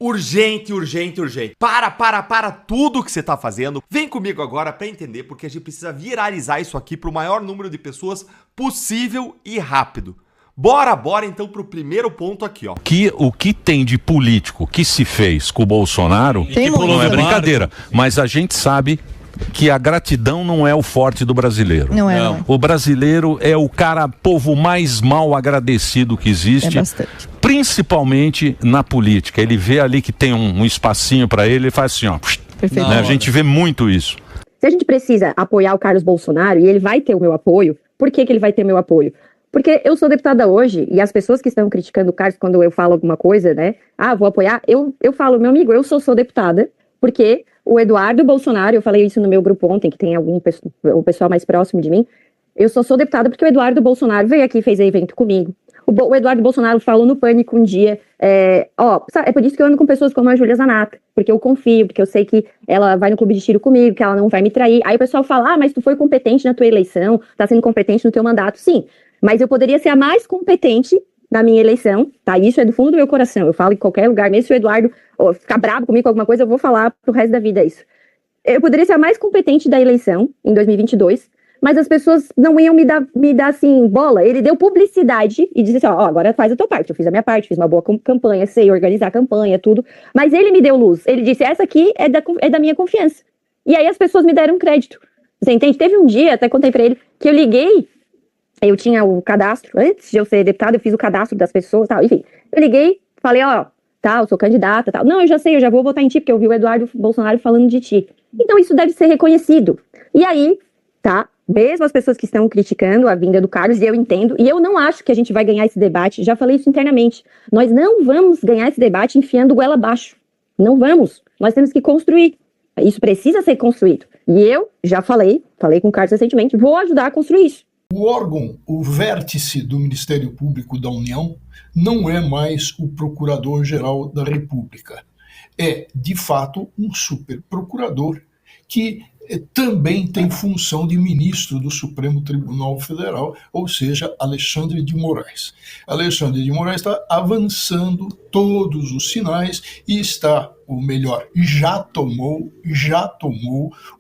Urgente, urgente, urgente. Para tudo que você tá fazendo. Vem comigo agora pra entender, porque a gente precisa viralizar isso aqui pro maior número de pessoas possível e rápido. Bora então pro primeiro ponto aqui, ó. O que tem de político que se fez com o Bolsonaro, não é brincadeira, mas a gente sabe que a gratidão não é o forte do brasileiro. Não é, não. O brasileiro é o povo mais mal agradecido que existe. É bastante. Principalmente na política. Ele vê ali que tem um espacinho para ele faz assim, ó. Perfeito. Né? A gente vê muito isso. Se a gente precisa apoiar o Carlos Bolsonaro, e ele vai ter o meu apoio, por que ele vai ter meu apoio? Porque eu sou deputada hoje, e as pessoas que estão criticando o Carlos quando eu falo alguma coisa, né? Vou apoiar, eu falo, meu amigo, eu sou deputada, porque o Eduardo Bolsonaro, eu falei isso no meu grupo ontem, que tem o pessoal mais próximo de mim, eu sou deputada porque o Eduardo Bolsonaro veio aqui e fez evento comigo. O Eduardo Bolsonaro falou no Pânico um dia, é por isso que eu ando com pessoas como a Júlia Zanata, porque eu confio, porque eu sei que ela vai no clube de tiro comigo, que ela não vai me trair. Aí o pessoal fala, mas tu foi competente na tua eleição, tá sendo competente no teu mandato. Sim, mas eu poderia ser a mais competente na minha eleição, tá? Isso é do fundo do meu coração, eu falo em qualquer lugar, mesmo se o Eduardo ficar bravo comigo com alguma coisa, eu vou falar pro resto da vida isso. Eu poderia ser a mais competente da eleição, em 2022, mas as pessoas não iam me dar assim, bola. Ele deu publicidade e disse assim, agora faz a tua parte. Eu fiz a minha parte, fiz uma boa campanha, sei organizar a campanha, tudo. Mas ele me deu luz. Ele disse, essa aqui é da minha confiança. E aí as pessoas me deram crédito. Você entende? Teve um dia, até contei pra ele, que eu liguei, eu tinha o cadastro, antes de eu ser deputada, eu fiz o cadastro das pessoas, tal. Enfim, eu liguei, falei, eu sou candidata, tal. Não, eu já sei, eu já vou votar em ti, porque eu vi o Eduardo Bolsonaro falando de ti. Então isso deve ser reconhecido. E aí, tá? Mesmo as pessoas que estão criticando a vinda do Carlos, e eu entendo, e eu não acho que a gente vai ganhar esse debate, já falei isso internamente, nós não vamos ganhar esse debate enfiando goela abaixo, não vamos, nós temos que construir, isso precisa ser construído, e eu já falei com o Carlos recentemente, vou ajudar a construir isso. O órgão, o vértice do Ministério Público da União não é mais o Procurador-Geral da República, é, de fato, um superprocurador que também tem função de ministro do Supremo Tribunal Federal, ou seja, Alexandre de Moraes. Alexandre de Moraes está avançando todos os sinais e está, ou melhor, já tomou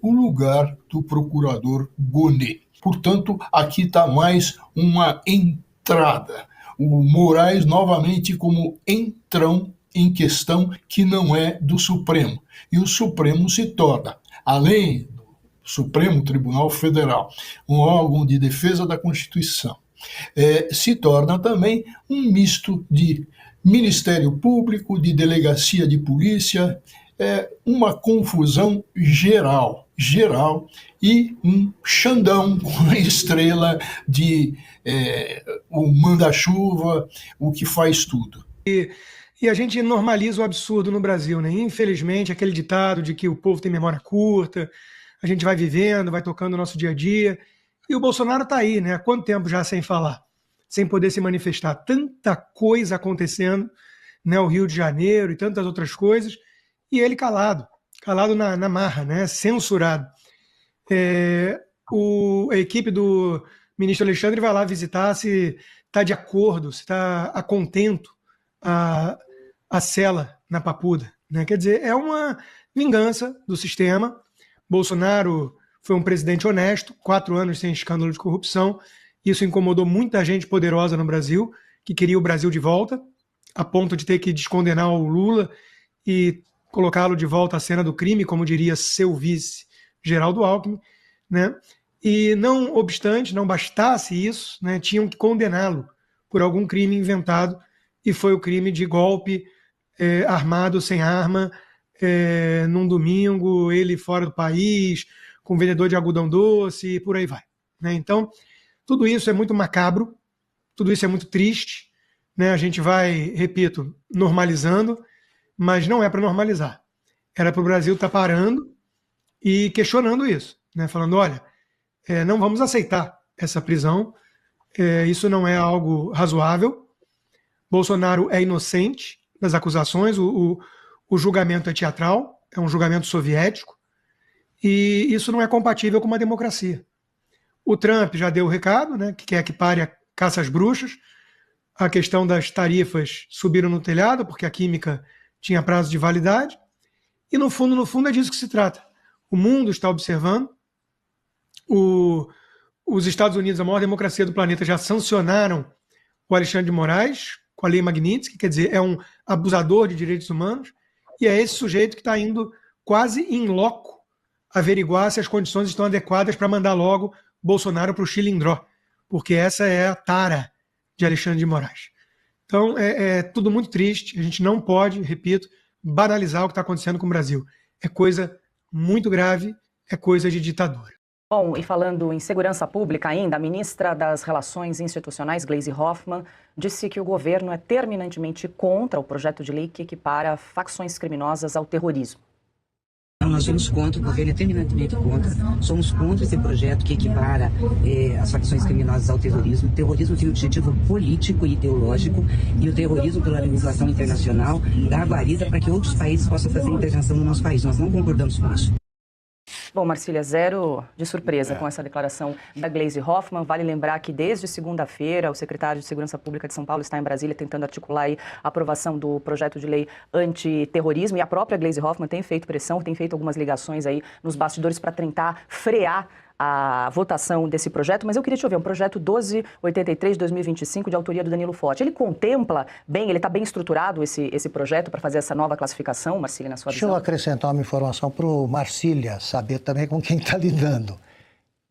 o lugar do procurador Gonê. Portanto, aqui está mais uma entrada. O Moraes novamente como entrão em questão que não é do Supremo. E o Supremo se torna, além do Supremo Tribunal Federal, um órgão de defesa da Constituição, se torna também um misto de Ministério Público, de delegacia de polícia, uma confusão geral e um Xandão com a estrela de o manda-chuva, o que faz tudo. E a gente normaliza o absurdo no Brasil, né? Infelizmente, aquele ditado de que o povo tem memória curta, a gente vai vivendo, vai tocando o nosso dia a dia. E o Bolsonaro está aí, né? Há quanto tempo já sem falar? Sem poder se manifestar. Tanta coisa acontecendo, né? O Rio de Janeiro e tantas outras coisas. E ele calado na marra, né? Censurado. A equipe do ministro Alexandre vai lá visitar se está de acordo, se está a contento a cela na Papuda, né? Quer dizer, é uma vingança do sistema. Bolsonaro foi um presidente honesto, 4 anos sem escândalo de corrupção. Isso incomodou muita gente poderosa no Brasil, que queria o Brasil de volta, a ponto de ter que descondenar o Lula e colocá-lo de volta à cena do crime, como diria seu vice, Geraldo Alckmin, né? E não obstante, não bastasse isso, né, tinham que condená-lo por algum crime inventado, e foi o crime de golpe armado sem arma, num domingo, ele fora do país, com vendedor de algodão doce, e por aí vai, né? Então, tudo isso é muito macabro, tudo isso é muito triste, né? A gente vai, repito, normalizando, mas não é para normalizar. Era para o Brasil estar parando e questionando isso, né? Falando, olha, não vamos aceitar essa prisão, isso não é algo razoável, Bolsonaro é inocente das acusações, o julgamento é teatral, é um julgamento soviético, e isso não é compatível com uma democracia. O Trump já deu o recado, né, que quer que pare a caça às bruxas, a questão das tarifas subiram no telhado, porque a química tinha prazo de validade, e no fundo é disso que se trata. O mundo está observando, os Estados Unidos, a maior democracia do planeta, já sancionaram o Alexandre de Moraes com a Lei Magnitsky, quer dizer, é um abusador de direitos humanos, e é esse sujeito que está indo quase in loco averiguar se as condições estão adequadas para mandar logo Bolsonaro para o Chilindró, porque essa é a tara de Alexandre de Moraes. Então, é tudo muito triste. A gente não pode, repito, banalizar o que está acontecendo com o Brasil. É coisa muito grave, é coisa de ditadura. Bom, e falando em segurança pública ainda, a ministra das Relações Institucionais, Gleisi Hoffmann, disse que o governo é terminantemente contra o projeto de lei que equipara facções criminosas ao terrorismo. Nós somos contra, o governo é terminantemente contra, somos contra esse projeto que equipara as facções criminosas ao terrorismo. O terrorismo tem um objetivo político e ideológico, e o terrorismo, pela legislação internacional, dá a guarida para que outros países possam fazer intervenção no nosso país. Nós não concordamos com isso. Bom, Marcília, zero de surpresa com essa declaração da Gleisi Hoffmann. Vale lembrar que desde segunda-feira o secretário de Segurança Pública de São Paulo está em Brasília tentando articular aí a aprovação do projeto de lei antiterrorismo, e a própria Gleisi Hoffmann tem feito pressão, tem feito algumas ligações aí nos bastidores para tentar frear a votação desse projeto, mas eu queria te ouvir, um projeto 1283 de 2025, de autoria do Danilo Forte. Ele contempla bem, ele está bem estruturado esse projeto para fazer essa nova classificação, Marcília, na sua visão? Deixa eu acrescentar uma informação para o Marcília saber também com quem está lidando.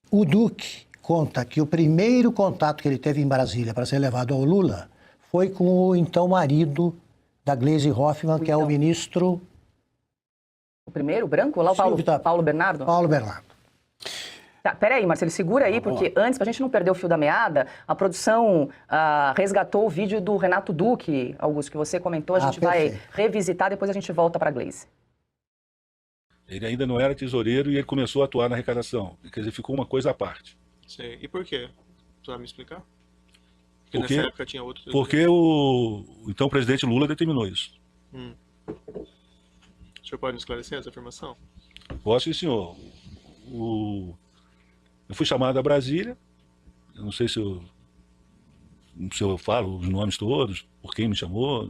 O Duque conta que o primeiro contato que ele teve em Brasília para ser levado ao Lula foi com o então marido da Gleisi Hoffmann, que é o ministro... O primeiro, o branco? Lá o Paulo Bernardo? Paulo Bernardo. Tá, peraí, Marcelo, segura aí, porque antes, pra gente não perder o fio da meada, a produção resgatou o vídeo do Renato Duque, Augusto, que você comentou, a gente vai revisitar, depois a gente volta para a Gleisi. Ele ainda não era tesoureiro e ele começou a atuar na arrecadação, quer dizer, ficou uma coisa à parte. Sim. E por quê? Você vai me explicar? Porque nessa época tinha outro... Porque o então presidente Lula determinou isso. O senhor pode me esclarecer essa afirmação? Posso, sim, senhor. Eu fui chamado a Brasília, eu não sei se eu falo os nomes todos, por quem me chamou,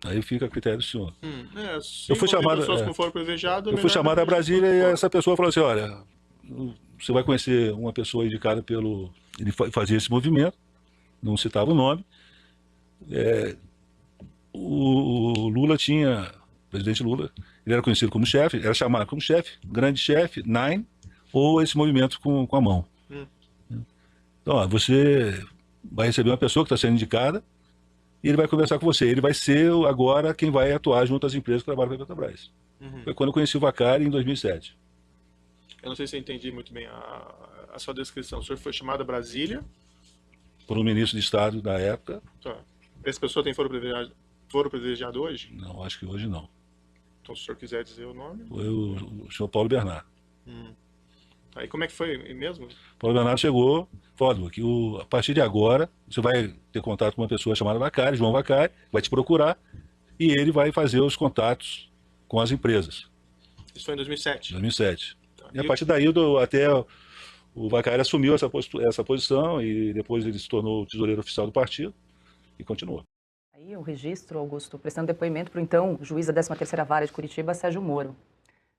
aí fica a critério do senhor. Eu fui chamado, eu fui chamado a Brasília e essa pessoa falou assim, olha, você vai conhecer uma pessoa indicada pelo... Ele fazia esse movimento, não citava o nome. O Lula tinha, o presidente Lula, ele era conhecido como chefe, era chamado como chefe, grande chefe, Nine, ou esse movimento com a mão. Então, ó, você vai receber uma pessoa que está sendo indicada e ele vai conversar com você. Ele vai ser agora quem vai atuar junto às empresas que trabalham com a Petrobras. Foi quando eu conheci o Vacari, em 2007. Eu não sei se eu entendi muito bem a sua descrição. O senhor foi chamado a Brasília? Por um ministro de Estado da época. Tá. Essa pessoa tem foro privilegiado hoje? Não, acho que hoje não. Então, se o senhor quiser dizer o nome? Foi o senhor Paulo Bernardo. Aí como é que foi mesmo? Paulo Bernardo chegou, falou que a partir de agora você vai ter contato com uma pessoa chamada Vacari, João Vacari, vai te procurar e ele vai fazer os contatos com as empresas. Isso foi em 2007? 2007. Tá. E a partir daí até o Vacari assumiu essa posição e depois ele se tornou tesoureiro oficial do partido e continuou. Aí o registro, Augusto, prestando depoimento para o então juiz da 13ª Vara de Curitiba, Sérgio Moro.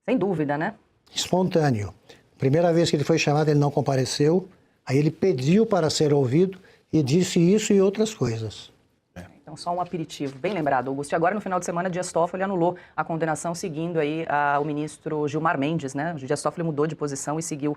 Sem dúvida, né? Espontâneo. Primeira vez que ele foi chamado, ele não compareceu. Aí ele pediu para ser ouvido e disse isso e outras coisas. Então, só um aperitivo. Bem lembrado, Augusto. E agora, no final de semana, Dias Toffoli anulou a condenação seguindo aí o ministro Gilmar Mendes, né? O Dias Toffoli mudou de posição e seguiu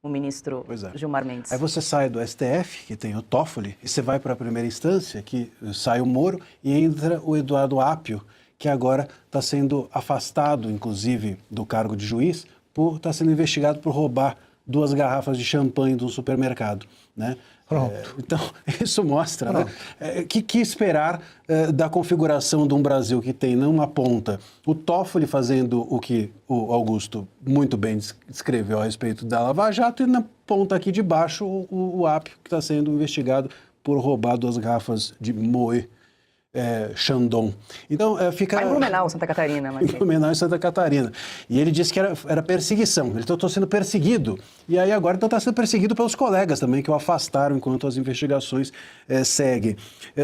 o ministro Gilmar Mendes. Aí você sai do STF, que tem o Toffoli, e você vai para a primeira instância, que sai o Moro, e entra o Eduardo Apio, que agora está sendo afastado, inclusive, do cargo de juiz, por estar sendo investigado por roubar 2 garrafas de champanhe de um supermercado, né? Pronto. Então, isso mostra, né? Que esperar da configuração de um Brasil que tem, numa ponta, o Toffoli fazendo o que o Augusto muito bem descreveu a respeito da Lava Jato, e na ponta aqui de baixo o Apio, que está sendo investigado por roubar 2 garrafas de Moët. Xandão. Então, fica... Vai em Blumenau, Santa Catarina. Em Blumenau, Santa Catarina. E ele disse que era perseguição. Ele está sendo perseguido. E aí agora está sendo perseguido pelos colegas também, que o afastaram enquanto as investigações seguem.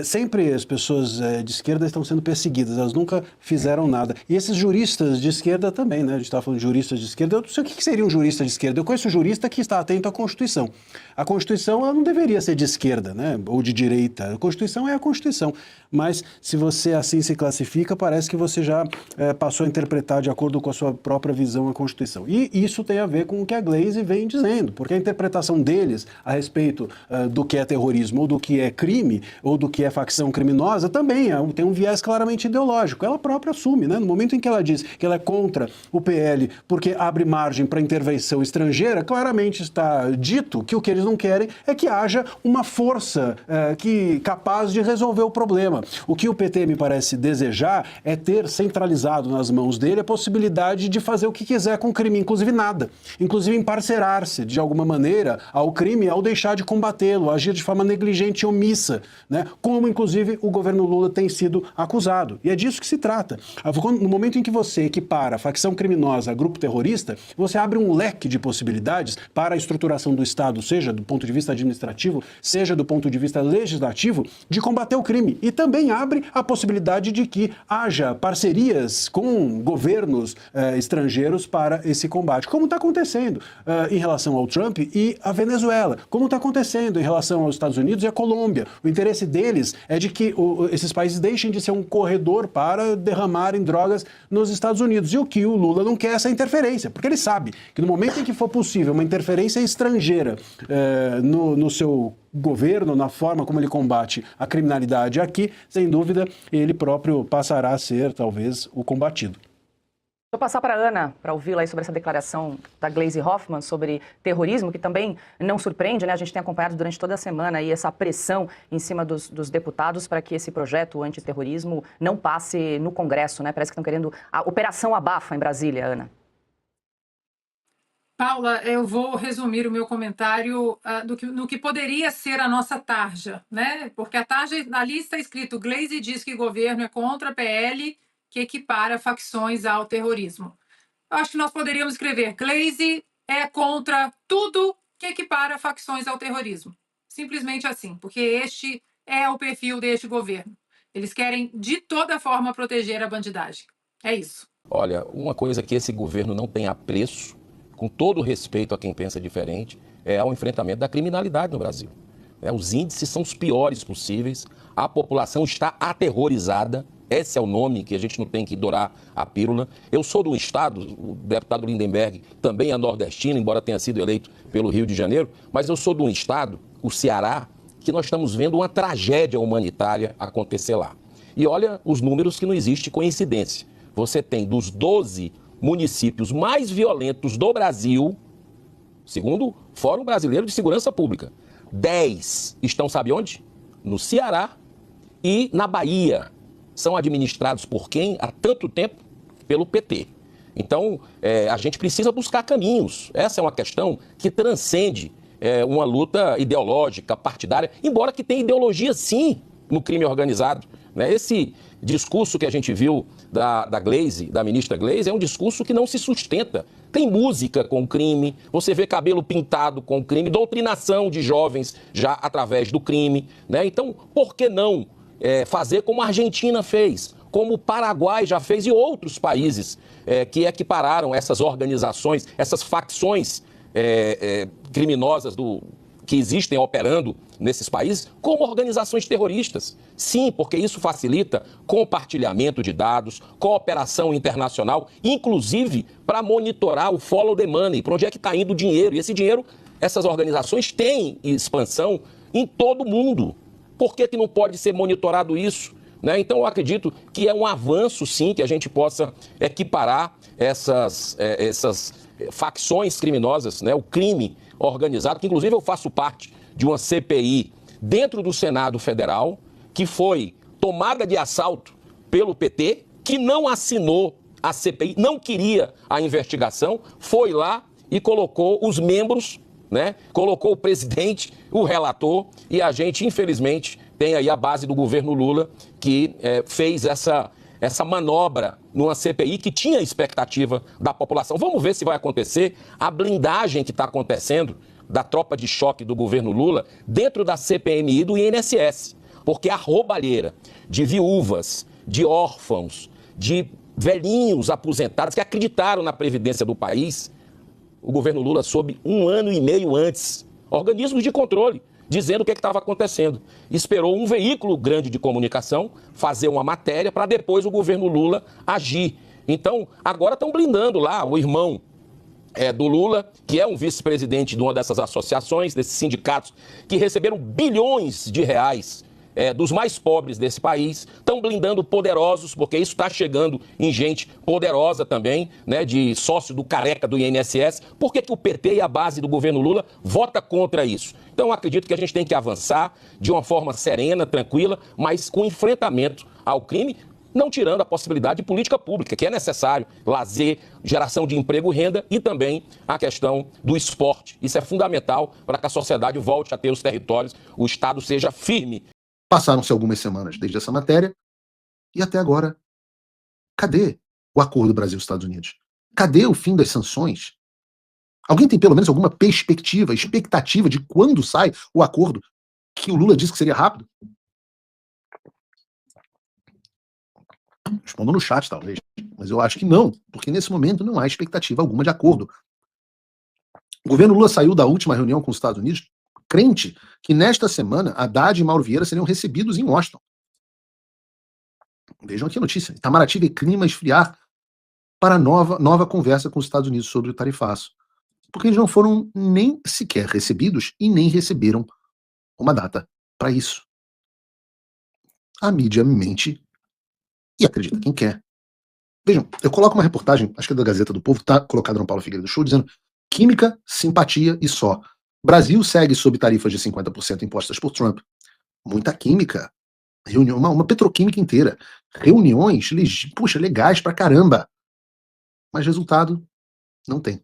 Sempre as pessoas de esquerda estão sendo perseguidas, elas nunca fizeram nada. E esses juristas de esquerda também, né? A gente estava falando de juristas de esquerda. Eu não sei o que seria um jurista de esquerda. Eu conheço um jurista que está atento à Constituição. A Constituição ela não deveria ser de esquerda, né? Ou de direita. A Constituição é a Constituição. Mas se você assim se classifica, parece que você já passou a interpretar de acordo com a sua própria visão a Constituição. E isso tem a ver com o que a Glaze vem dizendo, porque a interpretação deles a respeito do que é terrorismo, ou do que é crime, ou do que é facção criminosa, também tem um viés claramente ideológico. Ela própria assume, né? No momento em que ela diz que ela é contra o PL porque abre margem para intervenção estrangeira, claramente está dito que o que eles não querem é que haja uma força capaz de resolver o problema. O que o PT me parece desejar é ter centralizado nas mãos dele a possibilidade de fazer o que quiser com o crime, inclusive nada. Inclusive emparcerar-se de alguma maneira ao crime ao deixar de combatê-lo, agir de forma negligente e omissa, né? Como inclusive o governo Lula tem sido acusado. E é disso que se trata. No momento em que você equipara a facção criminosa a grupo terrorista, você abre um leque de possibilidades para a estruturação do Estado, seja do ponto de vista administrativo, seja do ponto de vista legislativo, de combater o crime. E também abre a possibilidade de que haja parcerias com governos estrangeiros para esse combate, como está acontecendo em relação ao Trump e à Venezuela, como está acontecendo em relação aos Estados Unidos e à Colômbia. O interesse deles é de que esses países deixem de ser um corredor para derramarem drogas nos Estados Unidos. E o que o Lula não quer é essa interferência, porque ele sabe que no momento em que for possível uma interferência estrangeira no seu governo, na forma como ele combate a criminalidade aqui, sem dúvida, ele próprio passará a ser, talvez, o combatido. Vou passar para a Ana, para ouvi-la aí sobre essa declaração da Glaze Hoffmann sobre terrorismo, que também não surpreende, né? A gente tem acompanhado durante toda a semana aí essa pressão em cima dos deputados para que esse projeto o antiterrorismo não passe no Congresso, né? Parece que estão querendo a Operação Abafa em Brasília, Ana. Paula, eu vou resumir o meu comentário no que poderia ser a nossa tarja, né? Porque a tarja, ali está escrito, Glaze diz que o governo é contra a PL que equipara facções ao terrorismo. Eu acho que nós poderíamos escrever, Glaze é contra tudo que equipara facções ao terrorismo. Simplesmente assim, porque este é o perfil deste governo. Eles querem, de toda forma, proteger a bandidagem. É isso. Olha, uma coisa que esse governo não tem apreço, com todo respeito a quem pensa diferente, é o enfrentamento da criminalidade no Brasil. Os índices são os piores possíveis, a população está aterrorizada, esse é o nome que a gente não tem que dourar a pílula. Eu sou de um estado, o deputado Lindenberg também é nordestino, embora tenha sido eleito pelo Rio de Janeiro, mas eu sou de um estado, o Ceará, que nós estamos vendo uma tragédia humanitária acontecer lá. E olha os números que não existe coincidência. Você tem dos 12 municípios mais violentos do Brasil, segundo o Fórum Brasileiro de Segurança Pública, 10 estão, sabe onde? No Ceará e na Bahia. São administrados por quem? Há tanto tempo? Pelo PT. Então, a gente precisa buscar caminhos. Essa é uma questão que transcende uma luta ideológica, partidária, embora que tenha ideologia, sim, no crime organizado. Esse discurso que a gente viu da Glaze, da ministra Glaze, é um discurso que não se sustenta. Tem música com crime, você vê cabelo pintado com crime, doutrinação de jovens já através do crime. Então, por que não fazer como a Argentina fez, como o Paraguai já fez e outros países que equipararam essas organizações, essas facções criminosas que existem operando nesses países como organizações terroristas. Sim, porque isso facilita compartilhamento de dados, cooperação internacional, inclusive para monitorar o follow the money, para onde é que está indo o dinheiro. E esse dinheiro, essas organizações têm expansão em todo o mundo. Por que não pode ser monitorado isso? Então, eu acredito que é um avanço, sim, que a gente possa equiparar essas facções criminosas, o crime organizado, que inclusive eu faço parte de uma CPI dentro do Senado Federal, que foi tomada de assalto pelo PT, que não assinou a CPI, não queria a investigação, foi lá e colocou os membros, colocou o presidente, o relator, e a gente, infelizmente, tem aí a base do governo Lula, que fez essa manobra numa CPI que tinha expectativa da população. Vamos ver se vai acontecer a blindagem que está acontecendo da tropa de choque do governo Lula dentro da CPMI e do INSS. Porque a roubalheira de viúvas, de órfãos, de velhinhos aposentados que acreditaram na previdência do país, o governo Lula soube 1 ano e meio antes. Organismos de controle, dizendo o que estava acontecendo. Esperou um veículo grande de comunicação fazer uma matéria para depois o governo Lula agir. Então, agora estão blindando lá o irmão do Lula, que é um vice-presidente de uma dessas associações, desses sindicatos, que receberam bilhões de reais dos mais pobres desse país, estão blindando poderosos, porque isso está chegando em gente poderosa também, né, de sócio do careca do INSS. Por que o PT e a base do governo Lula vota contra isso? Então, eu acredito que a gente tem que avançar de uma forma serena, tranquila, mas com enfrentamento ao crime, não tirando a possibilidade de política pública, que é necessário, lazer, geração de emprego e renda e também a questão do esporte. Isso é fundamental para que a sociedade volte a ter os territórios, o Estado seja firme. Passaram-se algumas semanas desde essa matéria e até agora, cadê o acordo Brasil-Estados Unidos? Cadê o fim das sanções? Alguém tem pelo menos alguma expectativa de quando sai o acordo que o Lula disse que seria rápido? Respondam no chat, talvez. Mas eu acho que não, porque nesse momento não há expectativa alguma de acordo. O governo Lula saiu da última reunião com os Estados Unidos crente que nesta semana Haddad e Mauro Vieira seriam recebidos em Washington. Vejam aqui a notícia. Itamaraty vê clima esfriar para nova conversa com os Estados Unidos sobre o tarifaço. Porque eles não foram nem sequer recebidos e nem receberam uma data para isso. A mídia mente e acredita quem quer. Vejam, eu coloco uma reportagem, acho que é da Gazeta do Povo, que está colocada no Paulo Figueiredo Show, dizendo química, simpatia e só. Brasil segue sob tarifas de 50% impostas por Trump. Muita química. Reunião, uma petroquímica inteira. Reuniões, legais pra caramba. Mas resultado, não tem.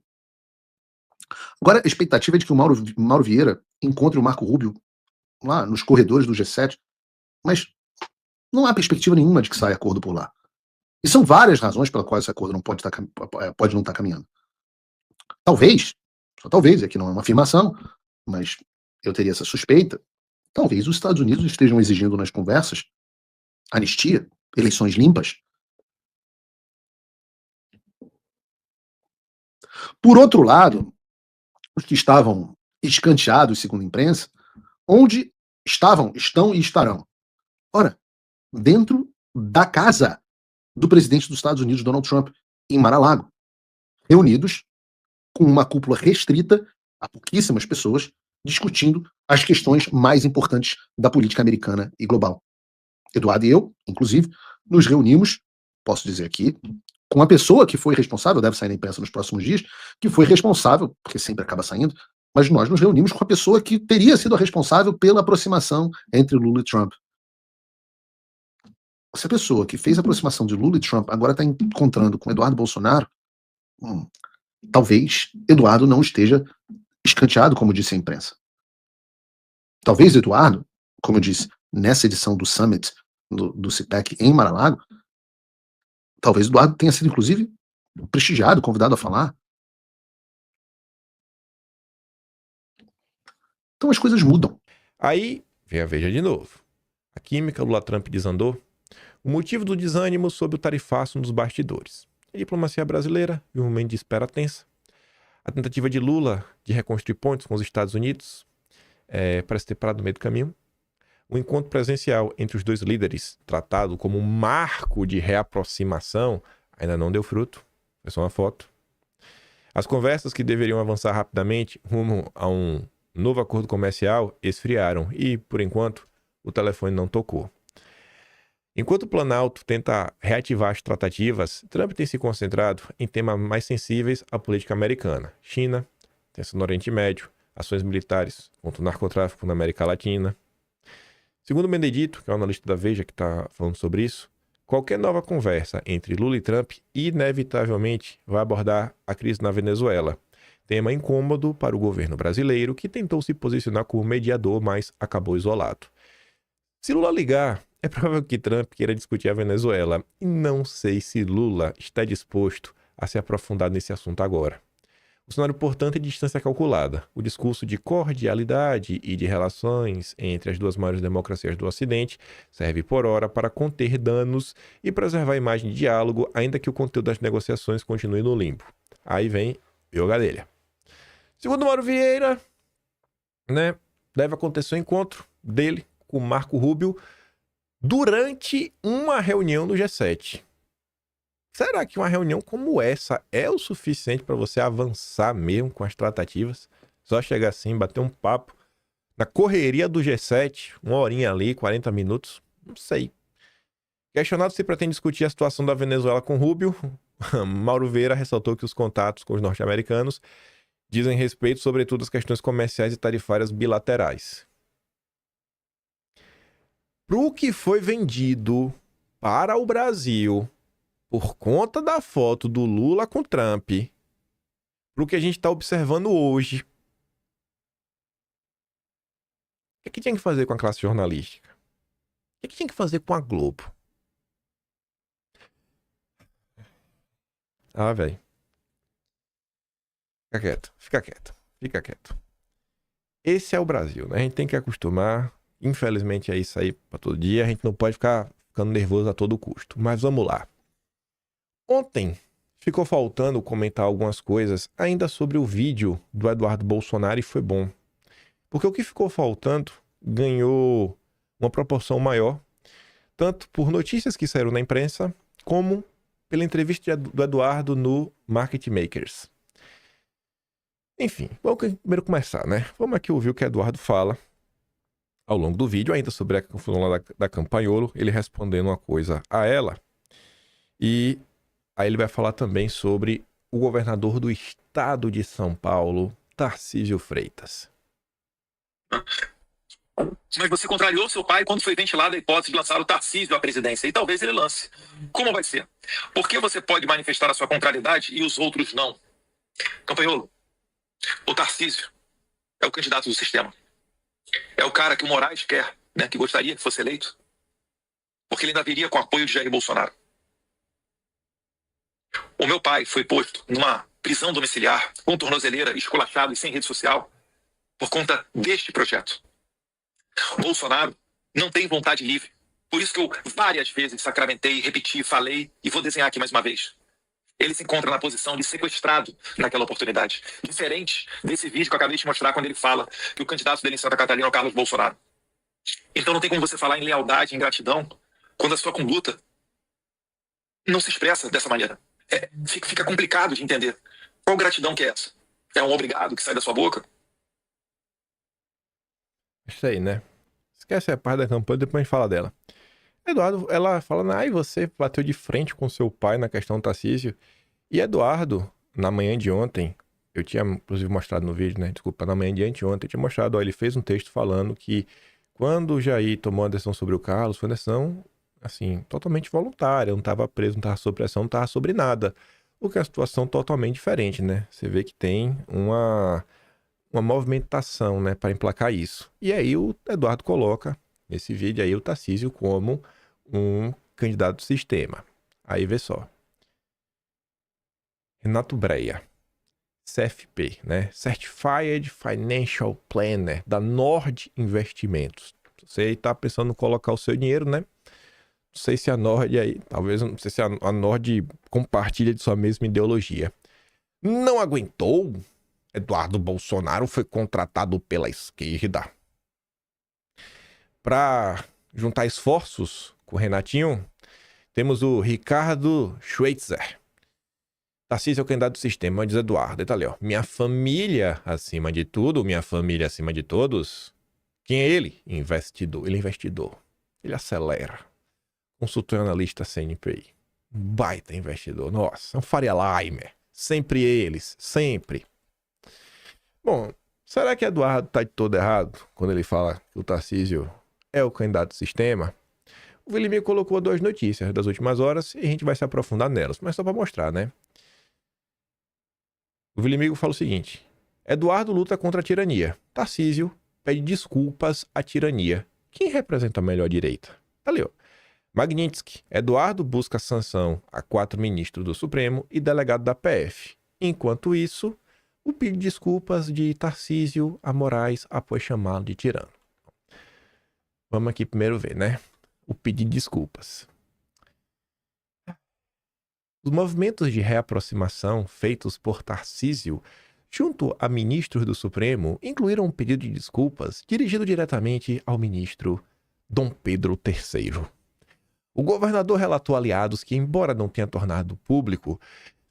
Agora, a expectativa é de que o Mauro Vieira encontre o Marco Rubio lá nos corredores do G7, mas não há perspectiva nenhuma de que saia acordo por lá. E são várias razões pelas quais esse acordo não pode não estar caminhando. Talvez, só talvez, aqui não é uma afirmação, mas eu teria essa suspeita, talvez os Estados Unidos estejam exigindo nas conversas anistia, eleições limpas. Por outro lado, os que estavam escanteados, segundo a imprensa, onde estão e estarão? Ora, dentro da casa do presidente dos Estados Unidos, Donald Trump, em Mar-a-Lago, reunidos com uma cúpula restrita a pouquíssimas pessoas, discutindo as questões mais importantes da política americana e global. Eduardo e eu, inclusive, nos reunimos, posso dizer aqui, com a pessoa que foi responsável, deve sair na imprensa nos próximos dias, que foi responsável, porque sempre acaba saindo, mas nós nos reunimos com a pessoa que teria sido a responsável pela aproximação entre Lula e Trump. Essa pessoa que fez a aproximação de Lula e Trump agora está encontrando com Eduardo Bolsonaro, talvez Eduardo não esteja escanteado, como disse a imprensa. Talvez Eduardo, como eu disse, nessa edição do Summit, do CPEC em Mar-a-Lago, talvez Eduardo tenha sido, inclusive, prestigiado, convidado a falar. Então as coisas mudam. Aí vem a Veja de novo. A química Lula-Trump desandou. O motivo do desânimo sobre o tarifaço nos bastidores. A diplomacia brasileira e um momento de espera tensa. A tentativa de Lula de reconstruir pontes com os Estados Unidos parece ter parado no meio do caminho. O encontro presencial entre os dois líderes, tratado como um marco de reaproximação, ainda não deu fruto. Foi só uma foto. As conversas que deveriam avançar rapidamente rumo a um novo acordo comercial esfriaram e, por enquanto, o telefone não tocou. Enquanto o Planalto tenta reativar as tratativas, Trump tem se concentrado em temas mais sensíveis à política americana. China, tensão no Oriente Médio, ações militares contra o narcotráfico na América Latina. Segundo Benedito, que é o analista da Veja que está falando sobre isso, qualquer nova conversa entre Lula e Trump inevitavelmente vai abordar a crise na Venezuela. Tema incômodo para o governo brasileiro, que tentou se posicionar como mediador, mas acabou isolado. Se Lula ligar É provável que Trump queira discutir a Venezuela e não sei se Lula está disposto a se aprofundar nesse assunto agora. O cenário, portanto, é de distância calculada. O discurso de cordialidade e de relações entre as duas maiores democracias do Ocidente serve por hora para conter danos e preservar a imagem de diálogo, ainda que o conteúdo das negociações continue no limbo. Aí vem o Gadelha. Segundo Mauro Vieira, né, deve acontecer o encontro dele com Marco Rubio durante uma reunião do G7. Será que uma reunião como essa é o suficiente para você avançar mesmo com as tratativas? Só chegar assim, bater um papo na correria do G7, uma horinha ali, 40 minutos? Não sei. Questionado se pretende discutir a situação da Venezuela com Rubio, Mauro Vieira ressaltou que os contatos com os norte-americanos dizem respeito, sobretudo, às questões comerciais e tarifárias bilaterais. Pro que foi vendido para o Brasil por conta da foto do Lula com Trump, pro que a gente está observando hoje, o que tinha que fazer com a classe jornalística? O que tinha que fazer com a Globo? Ah, velho. Fica quieto, fica quieto, fica quieto. Esse é o Brasil, né? A gente tem que acostumar. Infelizmente é isso aí para todo dia. A gente não pode ficar ficando nervoso a todo custo. Mas vamos lá. Ontem ficou faltando comentar algumas coisas ainda sobre o vídeo do Eduardo Bolsonaro e foi bom. Porque o que ficou faltando ganhou uma proporção maior, tanto por notícias que saíram na imprensa, como pela entrevista do Eduardo no Market Makers. Enfim, vamos primeiro começar, né? Vamos aqui ouvir o que o Eduardo fala ao longo do vídeo, ainda sobre a confusão lá da Campagnolo, ele respondendo uma coisa a ela. E aí ele vai falar também sobre o governador do estado de São Paulo, Tarcísio Freitas. Mas você contrariou seu pai quando foi ventilada a hipótese de lançar o Tarcísio à presidência, e talvez ele lance. Como vai ser? Por que você pode manifestar a sua contrariedade e os outros não? Campagnolo, o Tarcísio é o candidato do sistema. É o cara que o Moraes quer, né, que gostaria que fosse eleito. Porque ele ainda viria com apoio de Jair Bolsonaro. O meu pai foi posto numa prisão domiciliar, com tornozeleira, esculachado e sem rede social, por conta deste projeto. Bolsonaro não tem vontade livre. Por isso que eu várias vezes sacramentei, repeti, falei e vou desenhar aqui mais uma vez. Ele se encontra na posição de sequestrado naquela oportunidade. Diferente desse vídeo que eu acabei de mostrar quando ele fala que o candidato dele em Santa Catarina é o Carlos Bolsonaro. Então não tem como você falar em lealdade, em gratidão, quando a sua conduta não se expressa dessa maneira. Fica complicado de entender. Qual gratidão que é essa? É um obrigado que sai da sua boca? Isso aí, né? Esquece a parte da campanha, depois a gente fala dela. Eduardo, ela fala, você bateu de frente com seu pai na questão do Tarcísio. E Eduardo, na manhã de ontem, eu tinha inclusive mostrado no vídeo, né? Desculpa, na manhã de anteontem, eu tinha mostrado, ele fez um texto falando que quando o Jair tomou a decisão sobre o Carlos, foi uma decisão, assim, totalmente voluntária, não estava preso, não estava sob pressão, não estava sobre nada. O que é uma situação totalmente diferente, né? Você vê que tem uma movimentação, né, para emplacar isso. E aí o Eduardo coloca nesse vídeo aí o Tarcísio como um candidato do sistema. Aí vê só. Renato Breia, CFP, né? Certified Financial Planner da Nord Investimentos. Você está pensando em colocar o seu dinheiro, né? Não sei se a Nord aí, talvez, não sei se a Nord compartilha de sua mesma ideologia. Não aguentou? Eduardo Bolsonaro foi contratado pela esquerda para juntar esforços com o Renatinho. Temos o Ricardo Schweitzer. Tarcísio é o candidato do sistema, diz Eduardo. Tá ali, ó. Minha família acima de tudo, minha família acima de todos. Quem é ele? Investidor. Ele é investidor. Ele acelera. Consultor analista CNPI. Baita investidor. Nossa, é um Faria Limer. Sempre eles. Sempre. Bom, será que Eduardo tá de todo errado quando ele fala que o Tarcísio é o candidato do sistema? O William colocou 2 notícias das últimas horas e a gente vai se aprofundar nelas, mas só para mostrar, né? O William fala o seguinte: Eduardo luta contra a tirania. Tarcísio pede desculpas à tirania. Quem representa a melhor direita? Tá ali, ó. Magnitsky. Eduardo busca sanção a 4 ministros do Supremo e delegado da PF. Enquanto isso, o pedido de desculpas de Tarcísio a Moraes após chamá-lo de tirano. Vamos aqui primeiro ver, né? O pedido de desculpas. Os movimentos de reaproximação feitos por Tarcísio junto a ministros do Supremo incluíram um pedido de desculpas dirigido diretamente ao ministro Dom Pedro III. O governador relatou aliados que, embora não tenha tornado público,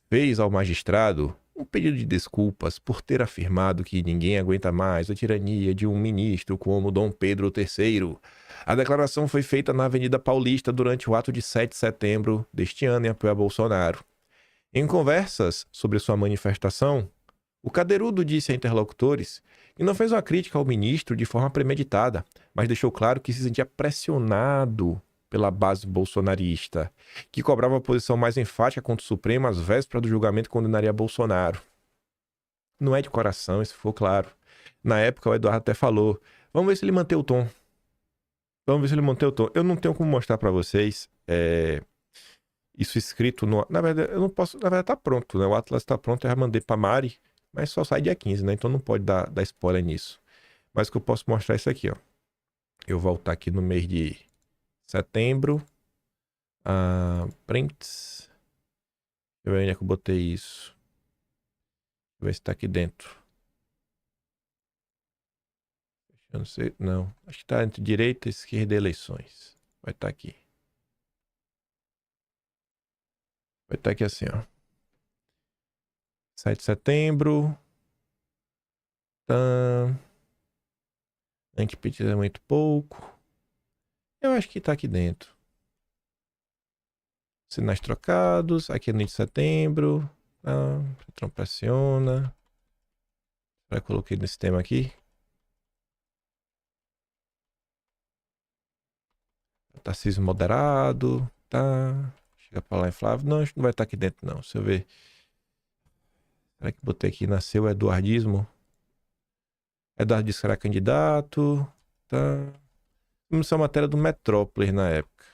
fez ao magistrado um pedido de desculpas por ter afirmado que ninguém aguenta mais a tirania de um ministro como Dom Pedro III. A declaração foi feita na Avenida Paulista durante o ato de 7 de setembro deste ano em apoio a Bolsonaro. Em conversas sobre sua manifestação, o Cadeirudo disse a interlocutores que não fez uma crítica ao ministro de forma premeditada, mas deixou claro que se sentia pressionado pela base bolsonarista, que cobrava uma posição mais enfática contra o Supremo às vésperas do julgamento que condenaria Bolsonaro. Não é de coração, isso ficou claro. Na época, o Eduardo até falou, vamos ver se ele mantém o tom. Vamos ver se ele mantém o tom. Eu não tenho como mostrar para vocês isso escrito no... Na verdade, eu não posso... Na verdade, tá pronto, né? O Atlas tá pronto, eu já mandei pra Mari, mas só sai dia 15, né? Então não pode dar spoiler nisso. Mas o que eu posso mostrar é isso aqui, ó. Eu voltar aqui no mês de setembro. Prints. Deixa eu ver onde é que eu botei isso. Deixa eu ver se tá aqui dentro. Eu não sei. Não. Acho que tá entre direita e esquerda e eleições. Vai estar aqui. Vai estar aqui assim, ó. 7 de setembro. Antipetismo é muito pouco. Eu acho que tá aqui dentro. Sinais trocados. Aqui é no de setembro. Patrão pressiona. Já coloquei nesse tema aqui. Tarcísio moderado. Tá. Chega pra lá em Flávio. Não, acho que não vai estar aqui dentro, não. Deixa eu ver. Será que botei aqui? Nasceu o eduardismo. Eduardo disse que era candidato. Tá. Começou a matéria do Metrópolis na época.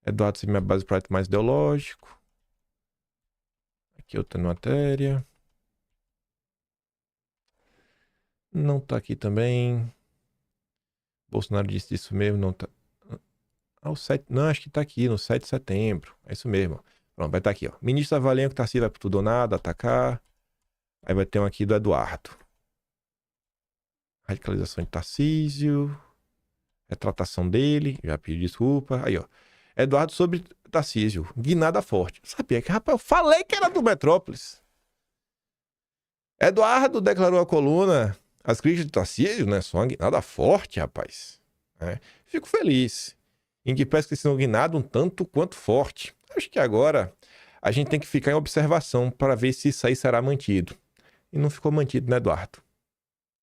Eduardo se minha base para mais ideológico. Aqui outra matéria. Não tá aqui também. Bolsonaro disse isso mesmo, não tá. O 7, não, acho que tá aqui, no 7 de setembro. É isso mesmo. Pronto, vai estar aqui, ó. Ministro avaliando que Tarcísio vai pro tudo ou nada, atacar. Aí vai ter um aqui do Eduardo. Radicalização de Tarcísio. Retratação dele. Já pedi desculpa. Aí, ó. Eduardo sobre Tarcísio. Guinada forte. Sabia que, rapaz, eu falei que era do Metrópolis. Eduardo declarou a coluna. As críticas de Tarcísio, né? São uma guinada forte, rapaz. Fico feliz. Em que parece que esse guinado um tanto quanto forte. Acho que agora a gente tem que ficar em observação para ver se isso aí será mantido. E não ficou mantido, né, Eduardo?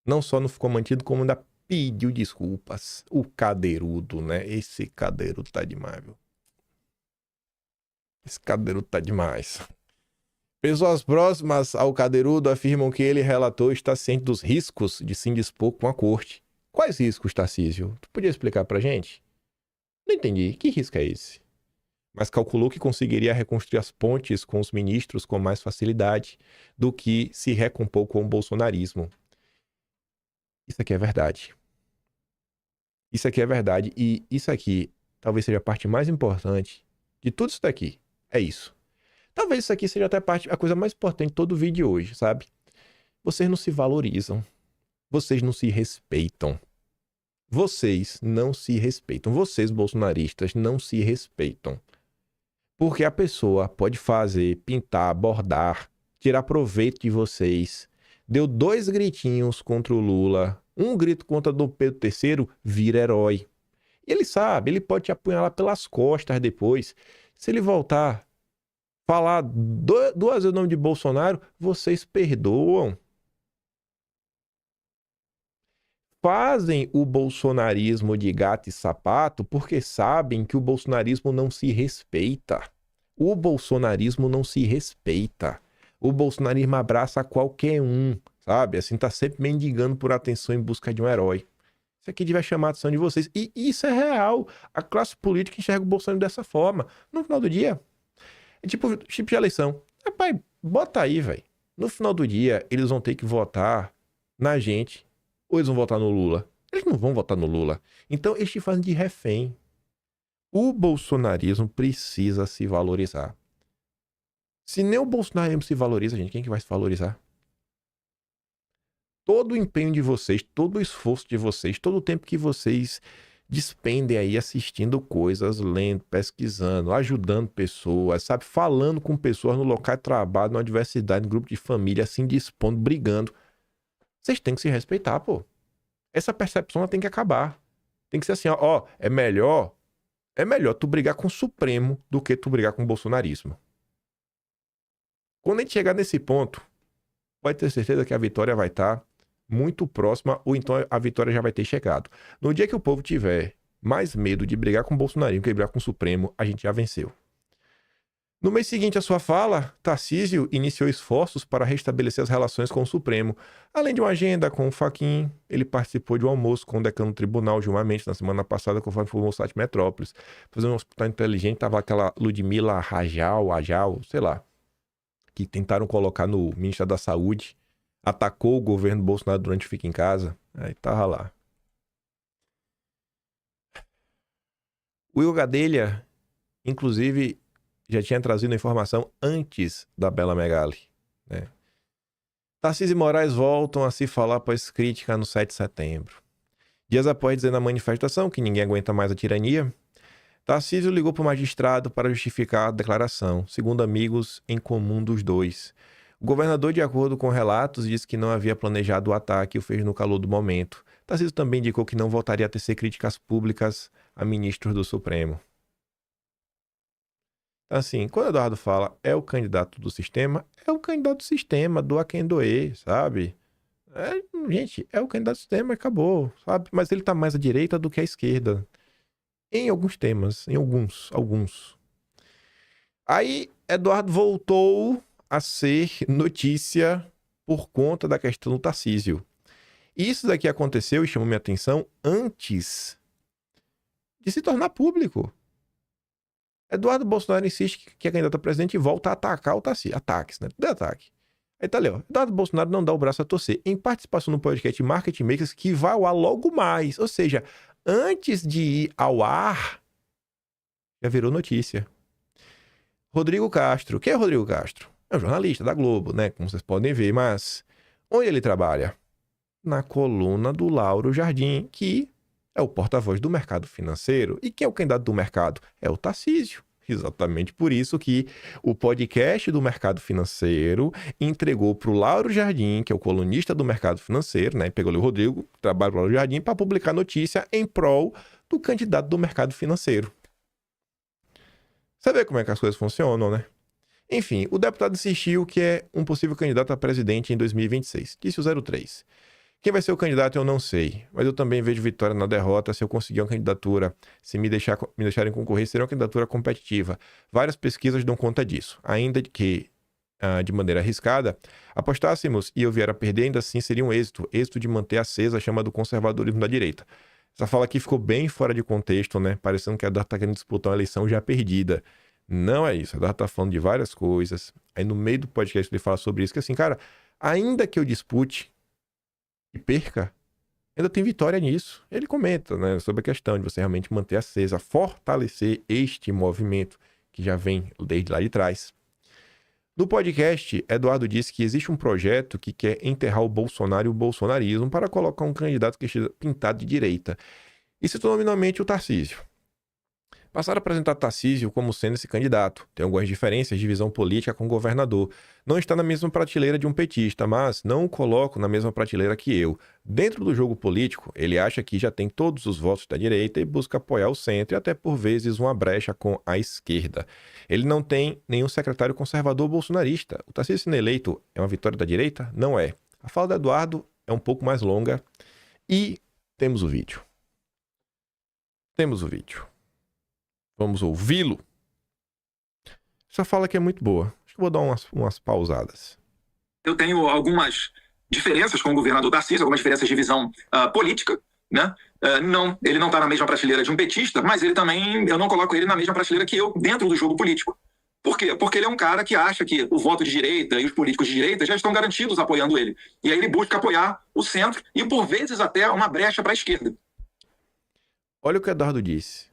Não só não ficou mantido, como ainda pediu desculpas. O Cadeirudo, né? Esse Cadeirudo tá demais, viu? Esse Cadeirudo tá demais. Pessoas próximas ao Cadeirudo afirmam que ele relatou estar ciente dos riscos de se indispor com a corte. Quais riscos, Tarcísio? Tu podia explicar pra gente? Não entendi. Que risco é esse? Mas calculou que conseguiria reconstruir as pontes com os ministros com mais facilidade do que se recompor com o bolsonarismo. Isso aqui é verdade. Isso aqui é verdade. E isso aqui talvez seja a parte mais importante de tudo isso daqui. É isso. Talvez isso aqui seja até a coisa mais importante de todo o vídeo de hoje, sabe? Vocês não se valorizam. Vocês não se respeitam. Vocês não se respeitam. Vocês, bolsonaristas, não se respeitam. Porque a pessoa pode fazer, pintar, bordar, tirar proveito de vocês. Deu 2 gritinhos contra o Lula, um grito contra Dom Pedro III, vira herói. E ele sabe, ele pode te apunhalar pelas costas depois. Se ele voltar, falar 2 vezes o nome de Bolsonaro, vocês perdoam. Fazem o bolsonarismo de gato e sapato porque sabem que o bolsonarismo não se respeita. O bolsonarismo não se respeita. O bolsonarismo abraça qualquer um, sabe? Assim, tá sempre mendigando por atenção em busca de um herói. Isso aqui devia chamar a atenção de vocês. E isso é real. A classe política enxerga o Bolsonaro dessa forma. No final do dia, é tipo de eleição. Rapaz, bota aí, velho. No final do dia, eles vão ter que votar na gente ou eles vão votar no Lula. Eles não vão votar no Lula. Então, eles te fazem de refém. O bolsonarismo precisa se valorizar. Se nem o bolsonarismo se valoriza, gente, quem que vai se valorizar? Todo o empenho de vocês, todo o esforço de vocês, todo o tempo que vocês despendem aí assistindo coisas, lendo, pesquisando, ajudando pessoas, sabe? Falando com pessoas no local de trabalho, na diversidade, no grupo de família, assim, dispondo, brigando. Vocês têm que se respeitar, pô. Essa percepção ela tem que acabar. Tem que ser assim, ó, é melhor tu brigar com o Supremo do que tu brigar com o bolsonarismo. Quando a gente chegar nesse ponto, pode ter certeza que a vitória vai estar muito próxima, ou então a vitória já vai ter chegado. No dia que o povo tiver mais medo de brigar com o bolsonarismo que de brigar com o Supremo, a gente já venceu. No mês seguinte à sua fala, Tarcísio iniciou esforços para restabelecer as relações com o Supremo. Além de uma agenda com o Fachin, ele participou de um almoço com o decano do tribunal, Gilmar Mendes, na semana passada, conforme informou o site Metrópolis. Fazendo um hospital inteligente, tava aquela Ludmila Rajal, sei lá, que tentaram colocar no Ministério da Saúde, atacou o governo Bolsonaro durante o Fica em Casa, aí tava lá. O Igor Gadelha, inclusive, já tinha trazido a informação antes da Bela Megali, né? Tarcísio e Moraes voltam a se falar após crítica no 7 de setembro. Dias após dizer na manifestação que ninguém aguenta mais a tirania, Tarcísio ligou para o magistrado para justificar a declaração, segundo amigos em comum dos dois. O governador, de acordo com relatos, disse que não havia planejado o ataque e o fez no calor do momento. Tarcísio também indicou que não voltaria a tecer críticas públicas a ministros do Supremo. Assim, quando o Eduardo fala é o candidato do sistema, é o candidato do sistema, do a quem doer, sabe? Gente, é o candidato do sistema, acabou, sabe? Mas ele tá mais à direita do que à esquerda. Em alguns temas, em alguns. Aí, Eduardo voltou a ser notícia por conta da questão do Tarcísio. Isso daqui aconteceu e chamou minha atenção antes de se tornar público. Eduardo Bolsonaro insiste que é candidato a presidente e volta a atacar o Tarcísio. Ataques, né? De ataque. Aí tá ali, ó. Eduardo Bolsonaro não dá o braço a torcer. Em participação no podcast Market Makers, que vai ao ar logo mais. Ou seja, antes de ir ao ar, já virou notícia. Rodrigo Castro. Quem é Rodrigo Castro? É um jornalista da Globo, né? Como vocês podem ver, mas onde ele trabalha? Na coluna do Lauro Jardim, que é o porta-voz do mercado financeiro. E quem é o candidato do mercado? É o Tarcísio. Exatamente por isso que o podcast do mercado financeiro entregou para o Lauro Jardim, que é o colunista do mercado financeiro, né? Pegou ali o Rodrigo, trabalha para o Lauro Jardim, para publicar notícia em prol do candidato do mercado financeiro. Você vê como é que as coisas funcionam, né? Enfim, o deputado insistiu que é um possível candidato a presidente em 2026. Disse o 03. Quem vai ser o candidato eu não sei, mas eu também vejo vitória na derrota se eu conseguir uma candidatura. Se me deixarem concorrer, será uma candidatura competitiva. Várias pesquisas dão conta disso. Ainda que, de maneira arriscada, apostássemos e eu vier a perder, ainda assim seria um êxito. Êxito de manter acesa a chama do conservadorismo da direita. Essa fala aqui ficou bem fora de contexto, né? Parecendo que a Eduardo está querendo disputar uma eleição já perdida. Não é isso. A Eduardo está falando de várias coisas. Aí no meio do podcast ele fala sobre isso, que assim, cara, ainda que eu dispute e perca, ainda tem vitória nisso. Ele comenta, né, sobre a questão de você realmente manter acesa, fortalecer este movimento que já vem desde lá de trás. No podcast, Eduardo disse que existe um projeto que quer enterrar o Bolsonaro e o bolsonarismo para colocar um candidato que esteja pintado de direita. E citou nominalmente o Tarcísio. Passaram a apresentar Tarcísio como sendo esse candidato. Tem algumas diferenças de visão política com o governador. Não está na mesma prateleira de um petista, mas não o coloco na mesma prateleira que eu. Dentro do jogo político, ele acha que já tem todos os votos da direita e busca apoiar o centro e até por vezes uma brecha com a esquerda. Ele não tem nenhum secretário conservador bolsonarista. O Tarcísio sendo eleito é uma vitória da direita? Não é. A fala do Eduardo é um pouco mais longa e temos o vídeo. Vamos ouvi-lo. Essa fala aqui é muito boa. Acho que vou dar umas pausadas. Eu tenho algumas diferenças com o governador Tarcísio, algumas diferenças de visão política, né? Não, ele não está na mesma prateleira de um petista, mas ele também, eu não coloco ele na mesma prateleira que eu dentro do jogo político. Por quê? Porque ele é um cara que acha que o voto de direita e os políticos de direita já estão garantidos apoiando ele. E aí ele busca apoiar o centro e, por vezes, até uma brecha para a esquerda. Olha o que o Eduardo disse.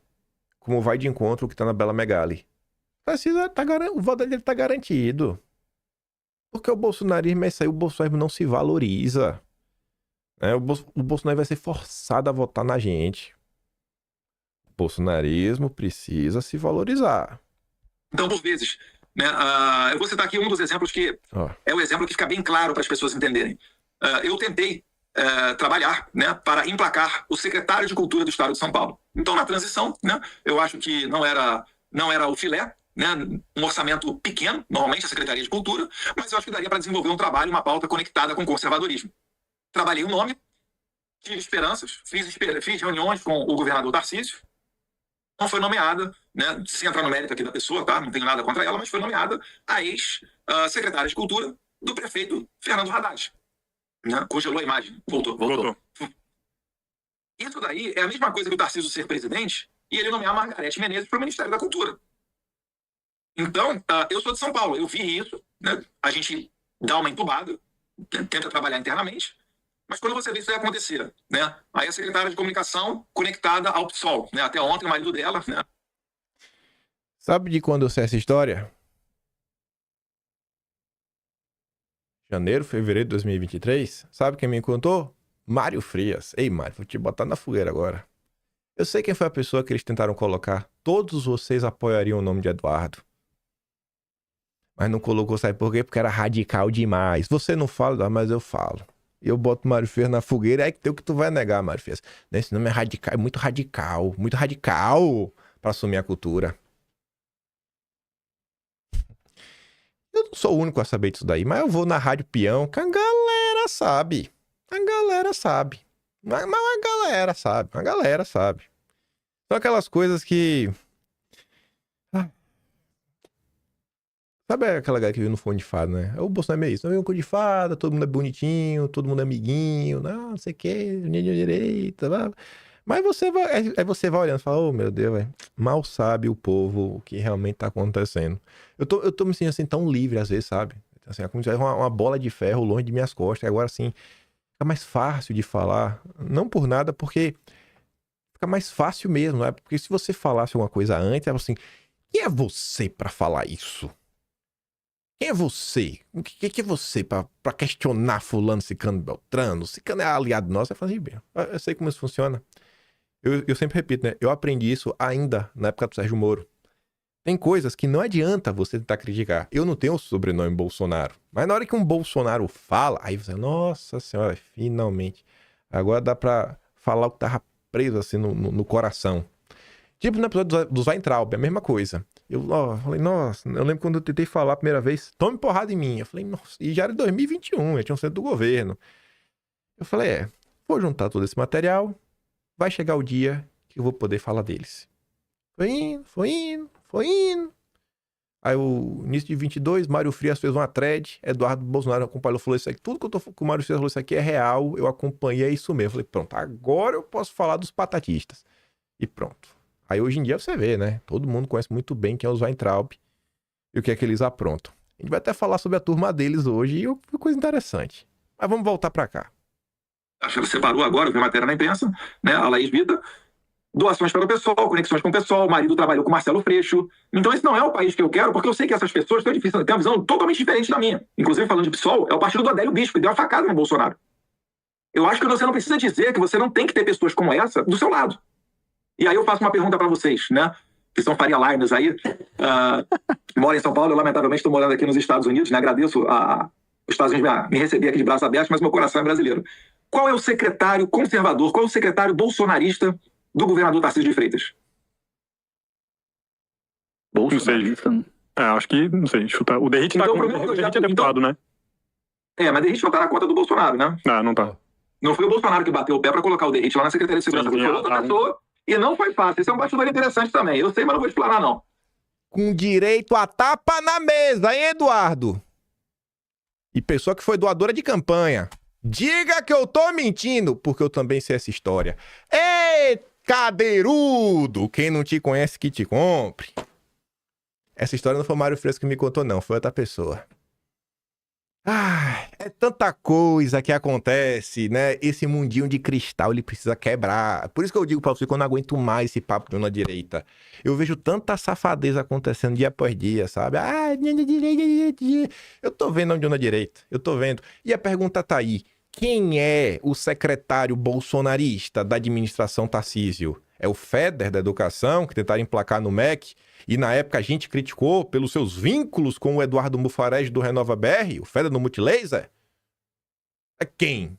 Como vai de encontro o que tá na Bela Megali. O voto dele tá garantido. Porque o bolsonarismo é isso aí, o bolsonarismo não se valoriza. O Bolsonaro vai ser forçado a votar na gente. O bolsonarismo precisa se valorizar. Então, por vezes, né, eu vou citar aqui um dos exemplos que é o exemplo que fica bem claro para as pessoas entenderem. Eu tentei trabalhar, né, para emplacar o secretário de Cultura do Estado de São Paulo. Então, na transição, né, eu acho que não era o filé, né, um orçamento pequeno, normalmente a Secretaria de Cultura, mas eu acho que daria para desenvolver um trabalho, uma pauta conectada com o conservadorismo. Trabalhei o nome, tive esperanças, fiz reuniões com o governador Tarcísio. Não foi nomeada, né, sem entrar no mérito aqui da pessoa, tá? Não tenho nada contra ela, mas foi nomeada a ex-secretária de Cultura do prefeito Fernando Haddad. Né? Congelou a imagem. Voltou. Isso daí é a mesma coisa que o Tarcísio ser presidente e ele nomear a Margarete Menezes para o Ministério da Cultura. Então, eu sou de São Paulo, eu vi isso, né? A gente dá uma entubada, tenta trabalhar internamente, mas quando você vê isso aí acontecer, né? Aí a secretária de comunicação conectada ao PSOL, né? Até ontem o marido dela, né? Sabe de quando eu sei essa história? Janeiro, fevereiro de 2023. Sabe quem me contou? Mário Frias. Ei, Mário, vou te botar na fogueira agora. Eu sei quem foi a pessoa que eles tentaram colocar. Todos vocês apoiariam o nome de Eduardo. Mas não colocou, sabe por quê? Porque era radical demais. Você não fala, mas eu falo. Eu boto o Mário Frias na fogueira, é que tem o que tu vai negar, Mário Frias. Esse nome é radical, é muito radical pra assumir a cultura. Eu não sou o único a saber disso daí, mas eu vou na Rádio Peão, que a galera sabe. Mas a galera sabe. São aquelas coisas que... Sabe aquela galera que vive no fone de fada, né? O Bolsonaro é meio isso. Não vem um fone de fada, todo mundo é bonitinho, todo mundo é amiguinho, não sei o que, união de direita, blá. Mas você vai olhando e fala, oh meu Deus, véio, mal sabe o povo o que realmente tá acontecendo. Eu tô me sentindo assim tão livre às vezes, sabe? Assim, é como se tivesse uma bola de ferro longe de minhas costas. Agora assim, fica mais fácil de falar. Não por nada, porque fica mais fácil mesmo, não é? Porque se você falasse uma coisa antes, é assim, quem é você pra falar isso? Quem é você? O que é você pra questionar fulano, ciclano, beltrano? Ciclano é aliado nosso. Eu falo assim, eu sei como isso funciona. Eu sempre repito, né? Eu aprendi isso ainda na época do Sérgio Moro. Tem coisas que não adianta você tentar criticar. Eu não tenho o sobrenome Bolsonaro. Mas na hora que um Bolsonaro fala, aí você, nossa senhora, finalmente. Agora dá pra falar o que tava preso assim no coração. Tipo no episódio do Weintraub, é a mesma coisa. Eu falei, nossa, eu lembro quando eu tentei falar a primeira vez, tome porrada em mim. Eu falei, nossa, e já era 2021, eu tinha um centro do governo. Eu falei, vou juntar todo esse material, vai chegar o dia que eu vou poder falar deles. Foi indo. Aí, o início de 22, Mário Frias fez uma thread, Eduardo Bolsonaro acompanhou, falou isso aqui, tudo que o Mário Frias falou, isso aqui é real, eu acompanhei, é isso mesmo. Eu falei, pronto, agora eu posso falar dos patatistas. E pronto. Aí hoje em dia você vê, né? Todo mundo conhece muito bem quem é os Weintraub e o que é que eles aprontam. A gente vai até falar sobre a turma deles hoje e uma coisa interessante. Mas vamos voltar pra cá. Acho que você parou agora, eu vi matéria na imprensa, né? A Laís Vida, doações para o pessoal, conexões com o pessoal, o marido trabalhou com o Marcelo Freixo. Então esse não é o país que eu quero, porque eu sei que essas pessoas têm uma visão totalmente diferente da minha. Inclusive, falando de PSOL, é o partido do Adélio Bispo, que deu uma facada no Bolsonaro. Eu acho que você não precisa dizer que você não tem que ter pessoas como essa do seu lado. E aí eu faço uma pergunta para vocês, né? Que são Faria Limers aí. Moro em São Paulo, eu lamentavelmente estou morando aqui nos Estados Unidos, né? Agradeço os Estados Unidos me receber aqui de braços abertos, mas meu coração é brasileiro. Qual é o secretário conservador, qual é o secretário bolsonarista do governador Tarcísio de Freitas? Não sei. Acho que, não sei, chutar. O Derrite então, é deputado, né? Mas Derrite não tá na conta do Bolsonaro, né? Não tá. Não foi o Bolsonaro que bateu o pé para colocar o Derrite lá na Secretaria de Segurança. Foi outra pessoa. E não foi fácil. Esse é um bastidor interessante também. Eu sei, mas não vou explanar, não. Com direito a tapa na mesa, hein, Eduardo? E pessoa que foi doadora de campanha. Diga que eu tô mentindo, porque eu também sei essa história. Ei, cadeirudo! Quem não te conhece que te compre. Essa história não foi o Mário Fresco que me contou, não. Foi outra pessoa. É tanta coisa que acontece, né? Esse mundinho de cristal, ele precisa quebrar. Por isso que eu digo pra você que eu não aguento mais esse papo na direita. Eu vejo tanta safadeza acontecendo dia após dia, sabe? Eu tô vendo onde na direita. Eu tô vendo. E a pergunta tá aí. Quem é o secretário bolsonarista da administração Tarcísio? É o Feder da Educação, que tentaram emplacar no MEC? E na época a gente criticou pelos seus vínculos com o Eduardo Mufarege do Renova BR, o Feder no Multilaser? É quem?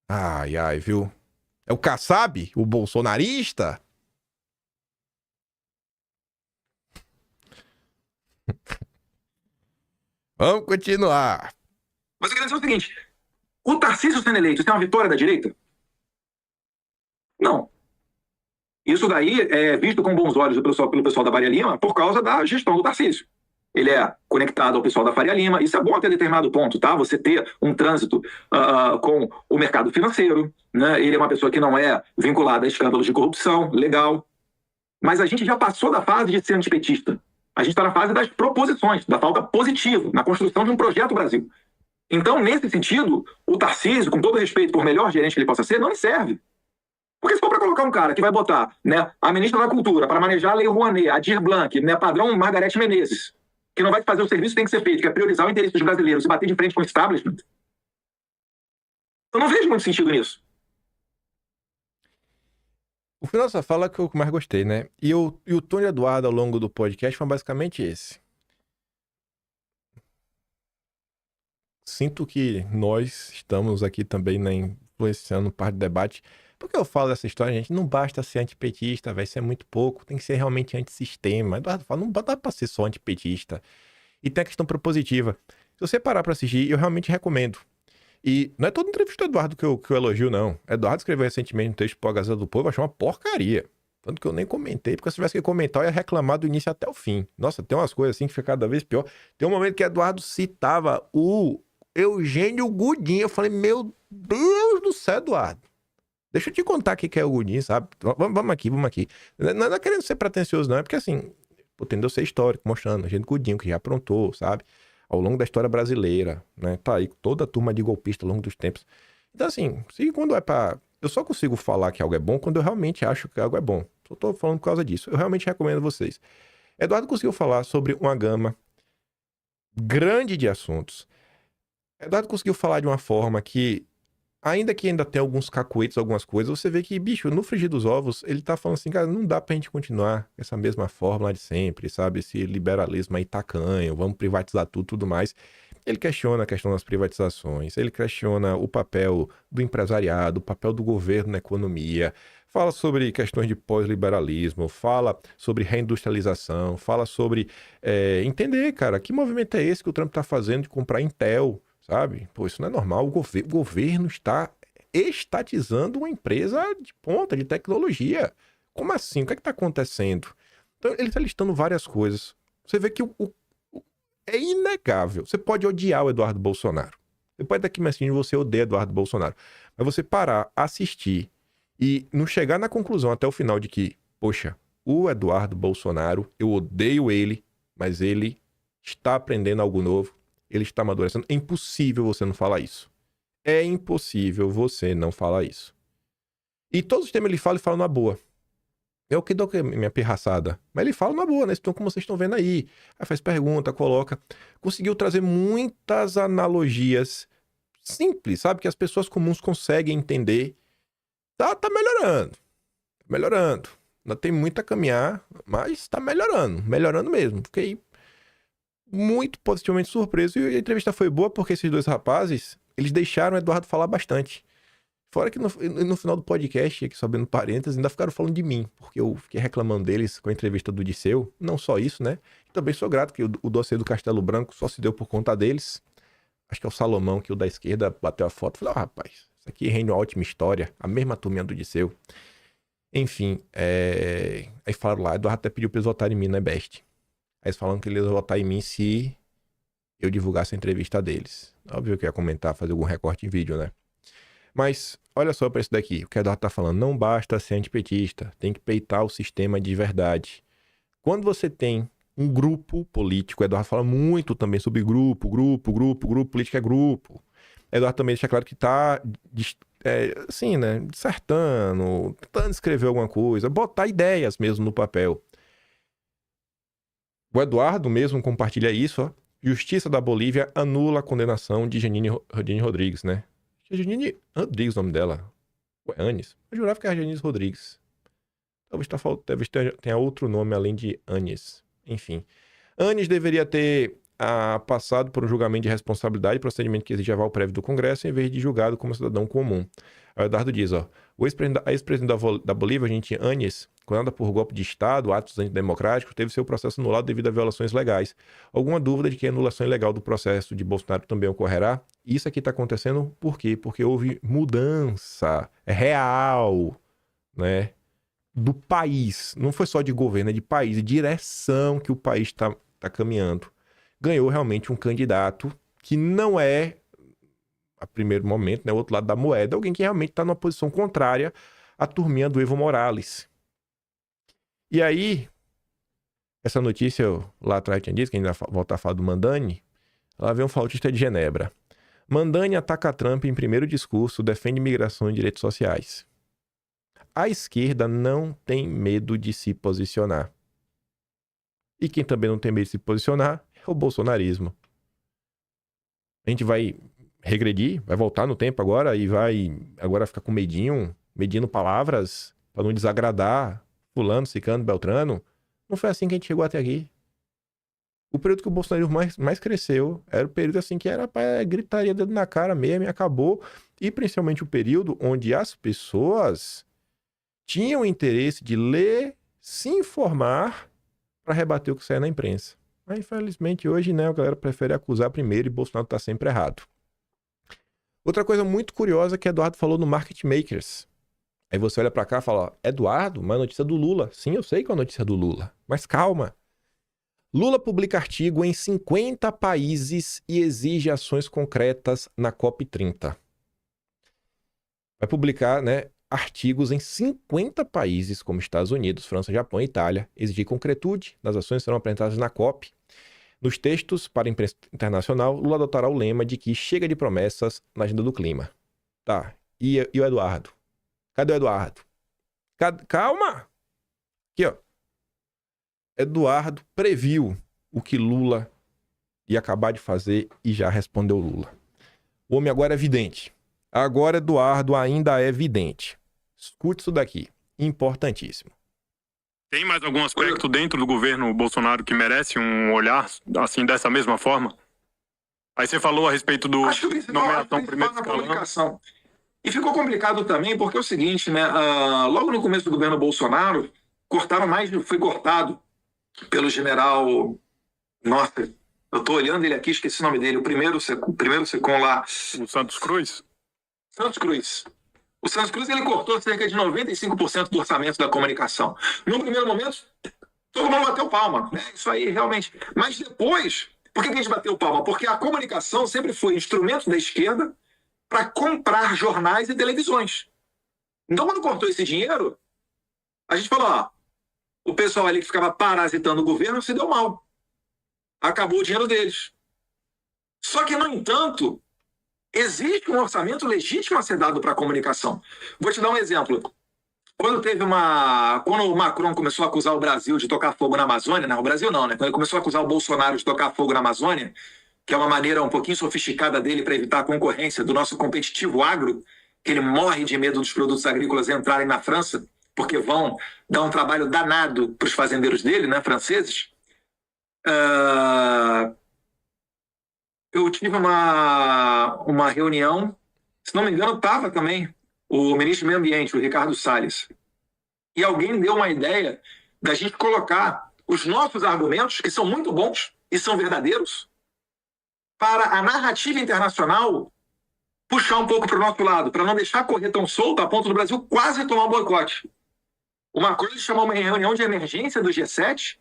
Ai, viu? É o Kassab, o bolsonarista? Vamos continuar. Mas eu quero dizer o seguinte, o Tarcísio sendo eleito, isso é uma vitória da direita? Não. Isso daí é visto com bons olhos pelo pessoal da Faria Lima por causa da gestão do Tarcísio. Ele é conectado ao pessoal da Faria Lima. Isso é bom até determinado ponto, tá? Você ter um trânsito com o mercado financeiro, né? Ele é uma pessoa que não é vinculada a escândalos de corrupção, legal. Mas a gente já passou da fase de ser antipetista. A gente está na fase das proposições, da falta positiva, na construção de um projeto Brasil. Então, nesse sentido, o Tarcísio, com todo respeito por melhor gerente que ele possa ser, não lhe serve. Porque se for para colocar um cara que vai botar, né, a ministra da Cultura para manejar a Lei Rouanet, a Dir Blanc, né, padrão Margarete Menezes, que não vai fazer o serviço que tem que ser feito, que é priorizar o interesse dos brasileiros e bater de frente com o establishment, eu não vejo muito sentido nisso. O final dessa fala é que eu mais gostei, né? E o tom de Eduardo ao longo do podcast foi basicamente esse. Sinto que nós estamos aqui também, né, influenciando parte do debate. Por que eu falo dessa história, gente? Não basta ser antipetista, vai ser muito pouco. Tem que ser realmente antissistema. Eduardo fala, não dá pra ser só antipetista. E tem a questão propositiva. Se você parar pra assistir, eu realmente recomendo. E não é toda entrevista do Eduardo que eu elogio, não. Eduardo escreveu recentemente um texto pro Gazeta do Povo, eu achei uma porcaria. Tanto que eu nem comentei, porque se tivesse que comentar, eu ia reclamar do início até o fim. Nossa, tem umas coisas assim que fica cada vez pior. Tem um momento que Eduardo citava o Eugênio Godinho. Eu falei, meu Deus do céu, Eduardo. Deixa eu te contar o que é o Godinho, sabe? Vamos aqui. Não é querendo ser pretencioso, não. É porque, assim, tendeu a ser histórico, mostrando a gente Godinho, que já aprontou, sabe? Ao longo da história brasileira, né? Tá aí toda a turma de golpista ao longo dos tempos. Então, assim, se quando é pra... Eu só consigo falar que algo é bom quando eu realmente acho que algo é bom. Só tô falando por causa disso. Eu realmente recomendo a vocês. Eduardo conseguiu falar sobre uma gama grande de assuntos. Eduardo conseguiu falar de uma forma que, ainda tem alguns cacuetes, algumas coisas, você vê que, bicho, no frigir dos ovos, ele tá falando assim, cara, não dá pra gente continuar essa mesma fórmula de sempre, sabe? Esse liberalismo aí tacanho, vamos privatizar tudo mais. Ele questiona a questão das privatizações, ele questiona o papel do empresariado, o papel do governo na economia, fala sobre questões de pós-liberalismo, fala sobre reindustrialização, fala sobre entender, cara, que movimento é esse que o Trump tá fazendo de comprar Intel, sabe? Pô, isso não é normal. O governo está estatizando uma empresa de ponta, de tecnologia. Como assim? O que é que está acontecendo? Então, ele está listando várias coisas. Você vê que é inegável. Você pode odiar o Eduardo Bolsonaro. Você pode daqui mais assim, você odeia Eduardo Bolsonaro. Mas você parar, assistir e não chegar na conclusão até o final de que, poxa, o Eduardo Bolsonaro, eu odeio ele, mas ele está aprendendo algo novo. Ele está amadurecendo. É impossível você não falar isso. É impossível você não falar isso. E todos os temas ele fala na boa. É o que dou minha pirraçada. Mas ele fala na boa, né? Então, como vocês estão vendo aí. Aí faz pergunta, coloca. Conseguiu trazer muitas analogias simples, sabe? Que as pessoas comuns conseguem entender. Tá melhorando. Melhorando. Ainda tem muito a caminhar, mas tá melhorando. Melhorando mesmo. Fiquei muito positivamente surpreso, e a entrevista foi boa porque esses dois rapazes, eles deixaram o Eduardo falar bastante. Fora que no final do podcast, aqui subindo parênteses, ainda ficaram falando de mim, porque eu fiquei reclamando deles com a entrevista do Disseu. Não só isso, né? Também sou grato que o dossiê do Castelo Branco só se deu por conta deles. Acho que é o Salomão, que o da esquerda bateu a foto. Falei, rapaz, isso aqui rende uma ótima história. A mesma turminha do Disseu. Enfim, aí falaram lá, Eduardo até pediu pra eles votarem em mim, né, Best? Aí eles falaram que eles iam votar em mim se eu divulgasse a entrevista deles. Óbvio que eu ia comentar, fazer algum recorte em vídeo, né? Mas, olha só para isso daqui. O que a Eduardo tá falando, não basta ser antipetista, tem que peitar o sistema de verdade. Quando você tem um grupo político, o Eduardo fala muito também sobre grupo político é grupo. O Eduardo também deixa claro que tá, assim, né, dissertando, tentando escrever alguma coisa, botar ideias mesmo no papel. O Eduardo mesmo compartilha isso, ó. Justiça da Bolívia anula a condenação de Janine Rodrigues, né? Janine Rodrigues, o nome dela. Ué, Anis. Eu jurava que era Janine Rodrigues. Talvez tenha outro nome além de Anis. Enfim. Anis deveria ter passado por um julgamento de responsabilidade, procedimento que exige aval prévio do Congresso, em vez de julgado como cidadão comum. Aí o Eduardo diz, ó. A ex-presidente da Bolívia, gente, Anis, condenada por golpe de Estado, atos antidemocráticos, teve seu processo anulado devido a violações legais. Alguma dúvida de que a anulação ilegal do processo de Bolsonaro também ocorrerá? Isso aqui está acontecendo por quê? Porque houve mudança real, né, do país. Não foi só de governo, é de país, de direção que o país está caminhando. Ganhou realmente um candidato que não é, a primeiro momento, né, o outro lado da moeda, alguém que realmente está numa posição contrária à turminha do Evo Morales. E aí, essa notícia, lá atrás tinha dito, que a gente vai voltar a falar do Mandani, lá vem um flautista de Genebra. Mandani ataca Trump em primeiro discurso, defende migração e direitos sociais. A esquerda não tem medo de se posicionar. E quem também não tem medo de se posicionar é o bolsonarismo. A gente vai regredir, vai voltar no tempo agora e vai agora ficar com medinho, medindo palavras para não desagradar fulano, ciclano, beltrano. Não foi assim que a gente chegou até aqui. O período que o bolsonarismo mais cresceu era o período assim que era para gritaria dedo na cara mesmo e acabou. E principalmente o período onde as pessoas tinham interesse de ler, se informar para rebater o que sai na imprensa. Mas infelizmente hoje, né, a galera prefere acusar primeiro e Bolsonaro tá sempre errado. Outra coisa muito curiosa que Eduardo falou no Market Makers. Aí você olha pra cá e fala, ó, Eduardo, uma notícia do Lula. Sim, eu sei que é uma notícia do Lula, mas calma. Lula publica artigo em 50 países e exige ações concretas na COP30. Vai publicar, né, artigos em 50 países, como Estados Unidos, França, Japão e Itália, exigir concretude nas ações que serão apresentadas na COP. Nos textos para a imprensa internacional, Lula adotará o lema de que chega de promessas na agenda do clima. Tá, e o Eduardo? Cadê o Eduardo? Calma! Aqui, ó. Eduardo previu o que Lula ia acabar de fazer e já respondeu Lula. O homem agora é vidente. Agora Eduardo ainda é vidente. Escute isso daqui. Importantíssimo. Tem mais algum aspecto dentro do governo Bolsonaro que merece um olhar assim dessa mesma forma? Aí você falou a respeito do nomeação primeiro na comunicação. E ficou complicado também porque é o seguinte, né? Logo no começo do governo Bolsonaro, foi cortado pelo general. Nossa, eu tô olhando ele aqui, esqueci o nome dele, o primeiro secom lá. O Santos Cruz? Santos Cruz. O Santos Cruz ele cortou cerca de 95% do orçamento da comunicação. No primeiro momento, todo mundo bateu palma. Né? Isso aí, realmente. Mas depois, por que a gente bateu palma? Porque a comunicação sempre foi instrumento da esquerda para comprar jornais e televisões. Então, quando cortou esse dinheiro, a gente falou, ó, o pessoal ali que ficava parasitando o governo se deu mal. Acabou o dinheiro deles. Só que, no entanto, existe um orçamento legítimo a ser dado para a comunicação. Vou te dar um exemplo. Quando o Macron começou a acusar o Brasil de tocar fogo na Amazônia, não, o Brasil não, né? Quando ele começou a acusar o Bolsonaro de tocar fogo na Amazônia, que é uma maneira um pouquinho sofisticada dele para evitar a concorrência do nosso competitivo agro, que ele morre de medo dos produtos agrícolas entrarem na França, porque vão dar um trabalho danado para os fazendeiros dele, né, franceses. Eu tive uma reunião, se não me engano, estava também o ministro do Meio Ambiente, o Ricardo Salles. E alguém deu uma ideia da gente colocar os nossos argumentos, que são muito bons e são verdadeiros, para a narrativa internacional puxar um pouco para o nosso lado, para não deixar correr tão solto a ponto do Brasil quase tomar um boicote. O Macron chamou uma reunião de emergência do G7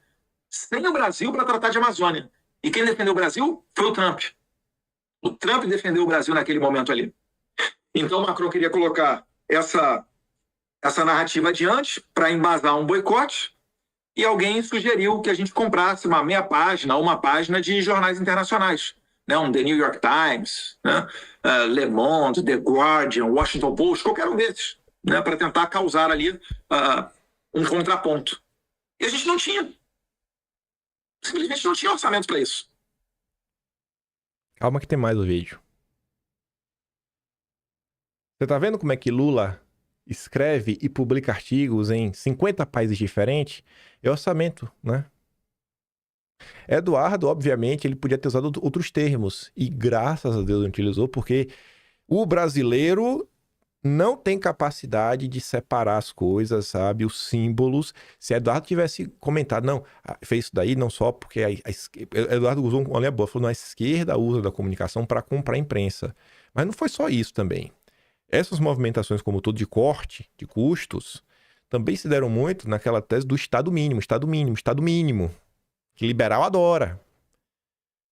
sem o Brasil para tratar de Amazônia. E quem defendeu o Brasil foi o Trump. O Trump defendeu o Brasil naquele momento ali. Então o Macron queria colocar essa narrativa adiante para embasar um boicote, e alguém sugeriu que a gente comprasse uma meia página ou uma página de jornais internacionais, né? Um The New York Times, né? Le Monde, The Guardian, Washington Post, qualquer um desses, né? Para tentar causar ali um contraponto. E a gente não tinha. Simplesmente não tinha orçamento para isso. Calma que tem mais o vídeo. Você tá vendo como é que Lula escreve e publica artigos em 50 países diferentes? É orçamento, né? Eduardo, obviamente, ele podia ter usado outros termos. E graças a Deus não utilizou, porque o brasileiro não tem capacidade de separar as coisas, sabe? Os símbolos. Se Eduardo tivesse comentado, não, fez isso daí não só porque Eduardo usou uma linha boa, falou, não, a esquerda usa da comunicação para comprar a imprensa. Mas não foi só isso também. Essas movimentações, como todo de corte de custos, também se deram muito naquela tese do Estado mínimo, Estado mínimo, Estado mínimo, que liberal adora.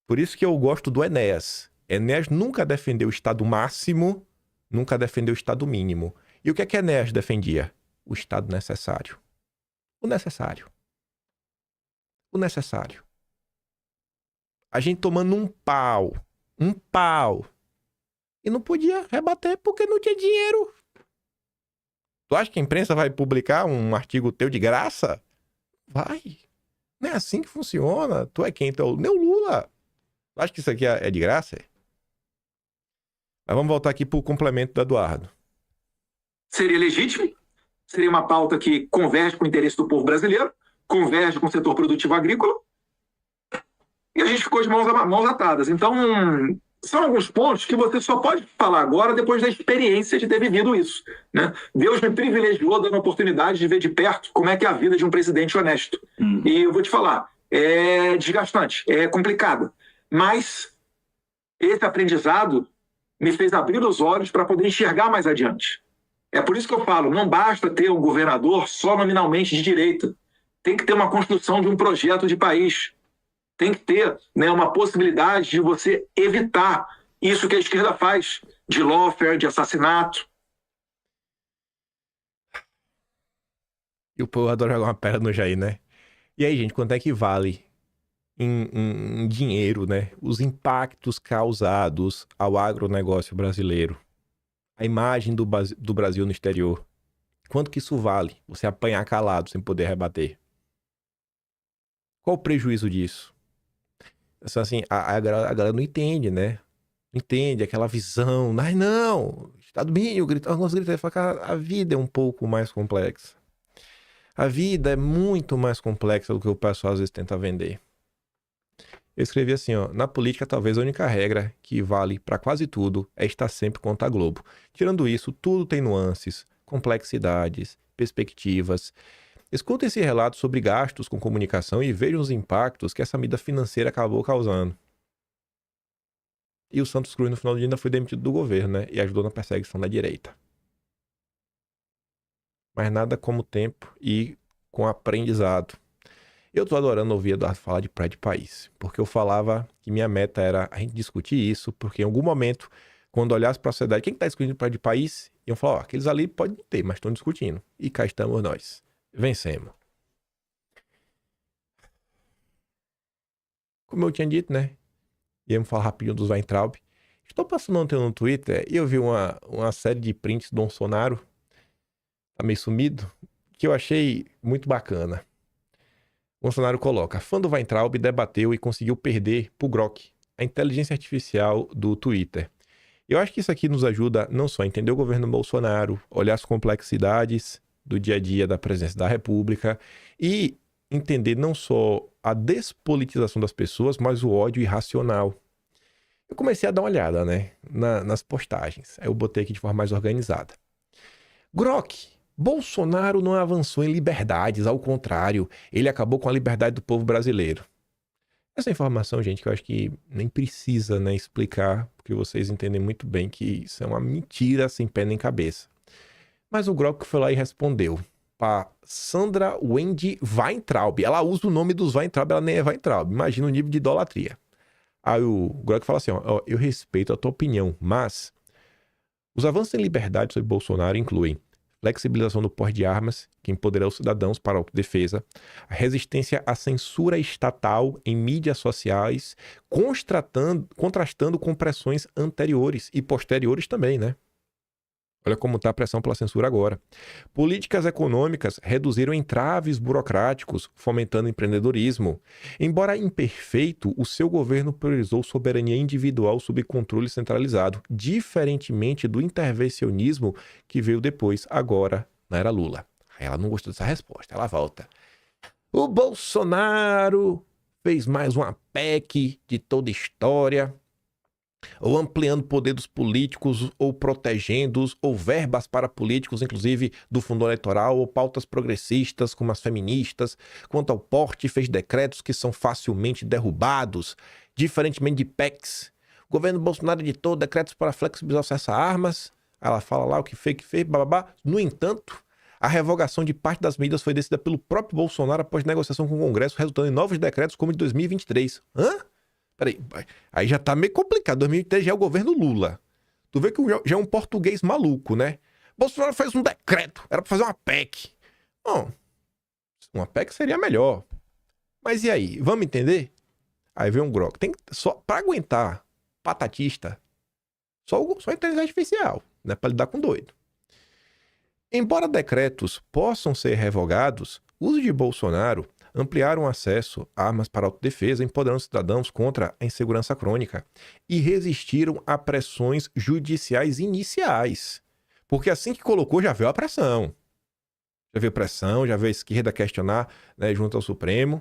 Por isso que eu gosto do Enéas. Enéas nunca defendeu o Estado máximo, nunca defendeu o Estado mínimo. E o que é que Enéas defendia? O Estado necessário. O necessário. O necessário. A gente tomando um pau. E não podia rebater porque não tinha dinheiro. Tu acha que a imprensa vai publicar um artigo teu de graça? Vai. Não é assim que funciona. Tu é quem? Tu é o Lula. Tu acha que isso aqui é de graça? Mas vamos voltar aqui pro complemento do Eduardo. Seria legítimo, seria uma pauta que converge com o interesse do povo brasileiro, converge com o setor produtivo agrícola, e a gente ficou de mãos atadas. Então, são alguns pontos que você só pode falar agora depois da experiência de ter vivido isso, né? Deus me privilegiou dando a oportunidade de ver de perto como é que é a vida de um presidente honesto. E eu vou te falar, é desgastante, é complicado, mas esse aprendizado me fez abrir os olhos para poder enxergar mais adiante. É por isso que eu falo, não basta ter um governador só nominalmente de direita. Tem que ter uma construção de um projeto de país. Tem que ter, né, uma possibilidade de você evitar isso que a esquerda faz, de lawfare, de assassinato. E o povo adora jogar uma pedra no Jair, né? E aí, gente, quanto é que vale em dinheiro, né? Os impactos causados ao agronegócio brasileiro? A imagem do Brasil no exterior. Quanto que isso vale? Você apanhar calado sem poder rebater. Qual o prejuízo disso? Assim, a galera não entende, né? Não entende aquela visão. Mas não! Estado mínimo, alguns gritam, a vida é um pouco mais complexa. A vida é muito mais complexa do que o pessoal às vezes tenta vender. Eu escrevi assim, ó, na política talvez a única regra que vale para quase tudo é estar sempre contra a Globo. Tirando isso, tudo tem nuances, complexidades, perspectivas. Escuta esse relato sobre gastos com comunicação e veja os impactos que essa medida financeira acabou causando. E o Santos Cruz no final do dia ainda foi demitido do governo, né? E ajudou na perseguição da direita. Mas nada como tempo e com aprendizado. Eu tô adorando ouvir Eduardo falar de pré de país, porque eu falava que minha meta era a gente discutir isso, porque em algum momento, quando olhasse para a sociedade, quem que tá discutindo pré de país? Iam falar, ó, aqueles ali podem ter, mas estão discutindo. E cá estamos nós. Vencemos. Como eu tinha dito, né? Íamos falar rapidinho dos Weintraub. Estou passando ontem no Twitter e eu vi uma série de prints do Bolsonaro, tá meio sumido, que eu achei muito bacana. O Bolsonaro coloca, fã do Weintraub debateu e conseguiu perder pro Grok, a inteligência artificial do Twitter. Eu acho que isso aqui nos ajuda não só a entender o governo Bolsonaro, olhar as complexidades do dia a dia da presidência da República e entender não só a despolitização das pessoas, mas o ódio irracional. Eu comecei a dar uma olhada, né, nas postagens. Aí eu botei aqui de forma mais organizada. Grok, Bolsonaro não avançou em liberdades, ao contrário, ele acabou com a liberdade do povo brasileiro. Essa informação, gente, que eu acho que nem precisa, né, explicar, porque vocês entendem muito bem que isso é uma mentira sem pé nem cabeça. Mas o Grok foi lá e respondeu. para Sandra Wendy Weintraub. Ela usa o nome dos Weintraub, ela nem é Weintraub. Imagina o nível de idolatria. Aí o Grok fala assim, ó, eu respeito a tua opinião, mas os avanços em liberdade sobre Bolsonaro incluem flexibilização do porte de armas, que empoderou os cidadãos para a autodefesa, a resistência à censura estatal em mídias sociais, contrastando com pressões anteriores e posteriores também, né? Olha como está a pressão pela censura agora. Políticas econômicas reduziram entraves burocráticos, fomentando empreendedorismo. Embora imperfeito, o seu governo priorizou soberania individual sob controle centralizado, diferentemente do intervencionismo que veio depois, agora, na era Lula. Aí ela não gostou dessa resposta, ela volta. O Bolsonaro fez mais uma PEC de toda história, ou ampliando o poder dos políticos, ou protegendo-os, ou verbas para políticos, inclusive do fundo eleitoral, ou pautas progressistas, como as feministas. Quanto ao porte, fez decretos que são facilmente derrubados, diferentemente de PECs. O governo Bolsonaro editou decretos para flexibilizar o acesso a armas. Ela fala lá o que fez, bababá. No entanto, a revogação de parte das medidas foi decidida pelo próprio Bolsonaro após negociação com o Congresso, resultando em novos decretos como o de 2023. Hã? Peraí, aí já tá meio complicado. 2003 já é o governo Lula. Tu vê que já é um português maluco, né? Bolsonaro fez um decreto, era pra fazer uma PEC. Bom, uma PEC seria melhor. Mas e aí? Vamos entender? Aí vem um Grok. Tem só pra aguentar patatista, só a inteligência artificial, né? Pra lidar com doido. Embora decretos possam ser revogados, o uso de Bolsonaro ampliaram o acesso a armas para autodefesa, empoderando cidadãos contra a insegurança crônica e resistiram a pressões judiciais iniciais. Porque assim que colocou, já veio a pressão. Já veio pressão, já veio a esquerda questionar, né, junto ao Supremo.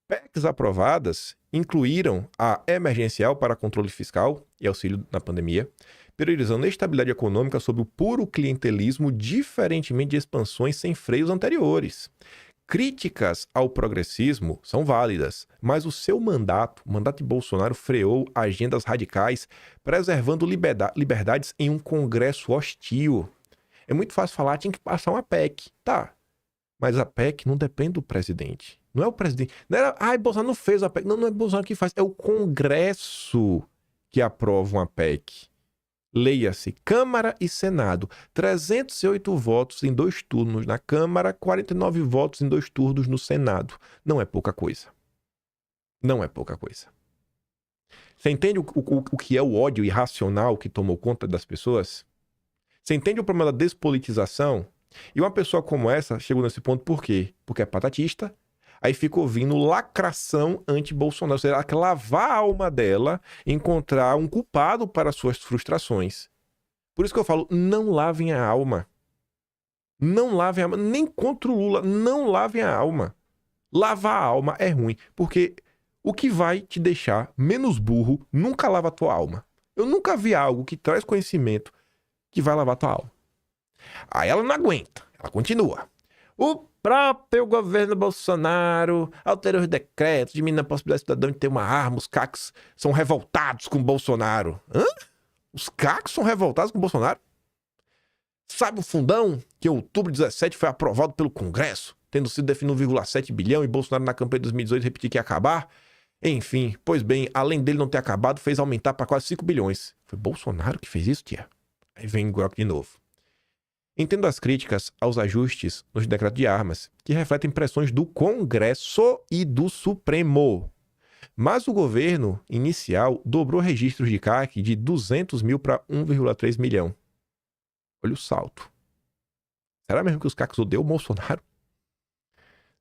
PECs aprovadas incluíram a emergencial para controle fiscal e auxílio na pandemia, priorizando a estabilidade econômica sobre o puro clientelismo, diferentemente de expansões sem freios anteriores. Críticas ao progressismo são válidas, mas o seu mandato, o mandato de Bolsonaro, freou agendas radicais, preservando liberdades em um Congresso hostil. É muito fácil falar, tinha que passar uma PEC. Tá, mas a PEC não depende do presidente. Não é o presidente. Não era, Bolsonaro não fez a PEC. Não, não é Bolsonaro que faz, é o Congresso que aprova uma PEC. Leia-se, Câmara e Senado. 308 votos em 2 turnos na Câmara, 49 votos em 2 turnos no Senado. Não é pouca coisa. Não é pouca coisa. Você entende o que é o ódio irracional que tomou conta das pessoas? Você entende o problema da despolitização? E uma pessoa como essa chegou nesse ponto por quê? Porque é patatista. Aí fica ouvindo lacração anti-Bolsonaro. Ou seja, ela quer lavar a alma dela, encontrar um culpado para suas frustrações. Por isso que eu falo, não lavem a alma. Não lavem a alma. Nem contra o Lula, não lavem a alma. Lavar a alma é ruim, porque o que vai te deixar menos burro nunca lava a tua alma. Eu nunca vi algo que traz conhecimento que vai lavar a tua alma. Aí ela não aguenta, ela continua. O próprio governo Bolsonaro alterou os decretos, diminuindo a possibilidade do cidadão de ter uma arma. Os CACs são revoltados com o Bolsonaro. Hã? Os CACs são revoltados com o Bolsonaro? Sabe o fundão que em outubro de 2017 foi aprovado pelo Congresso, tendo sido definido 1,7 bilhão e Bolsonaro na campanha de 2018 repetiu que ia acabar? Enfim, pois bem, além dele não ter acabado, fez aumentar para quase 5 bilhões. Foi Bolsonaro que fez isso, tia? Aí vem o Grok de novo. Entendo as críticas aos ajustes nos decretos de armas, que refletem pressões do Congresso e do Supremo. Mas o governo inicial dobrou registros de CAC de 200 mil para 1,3 milhão. Olha o salto. Será mesmo que os CACs odeiam o Bolsonaro?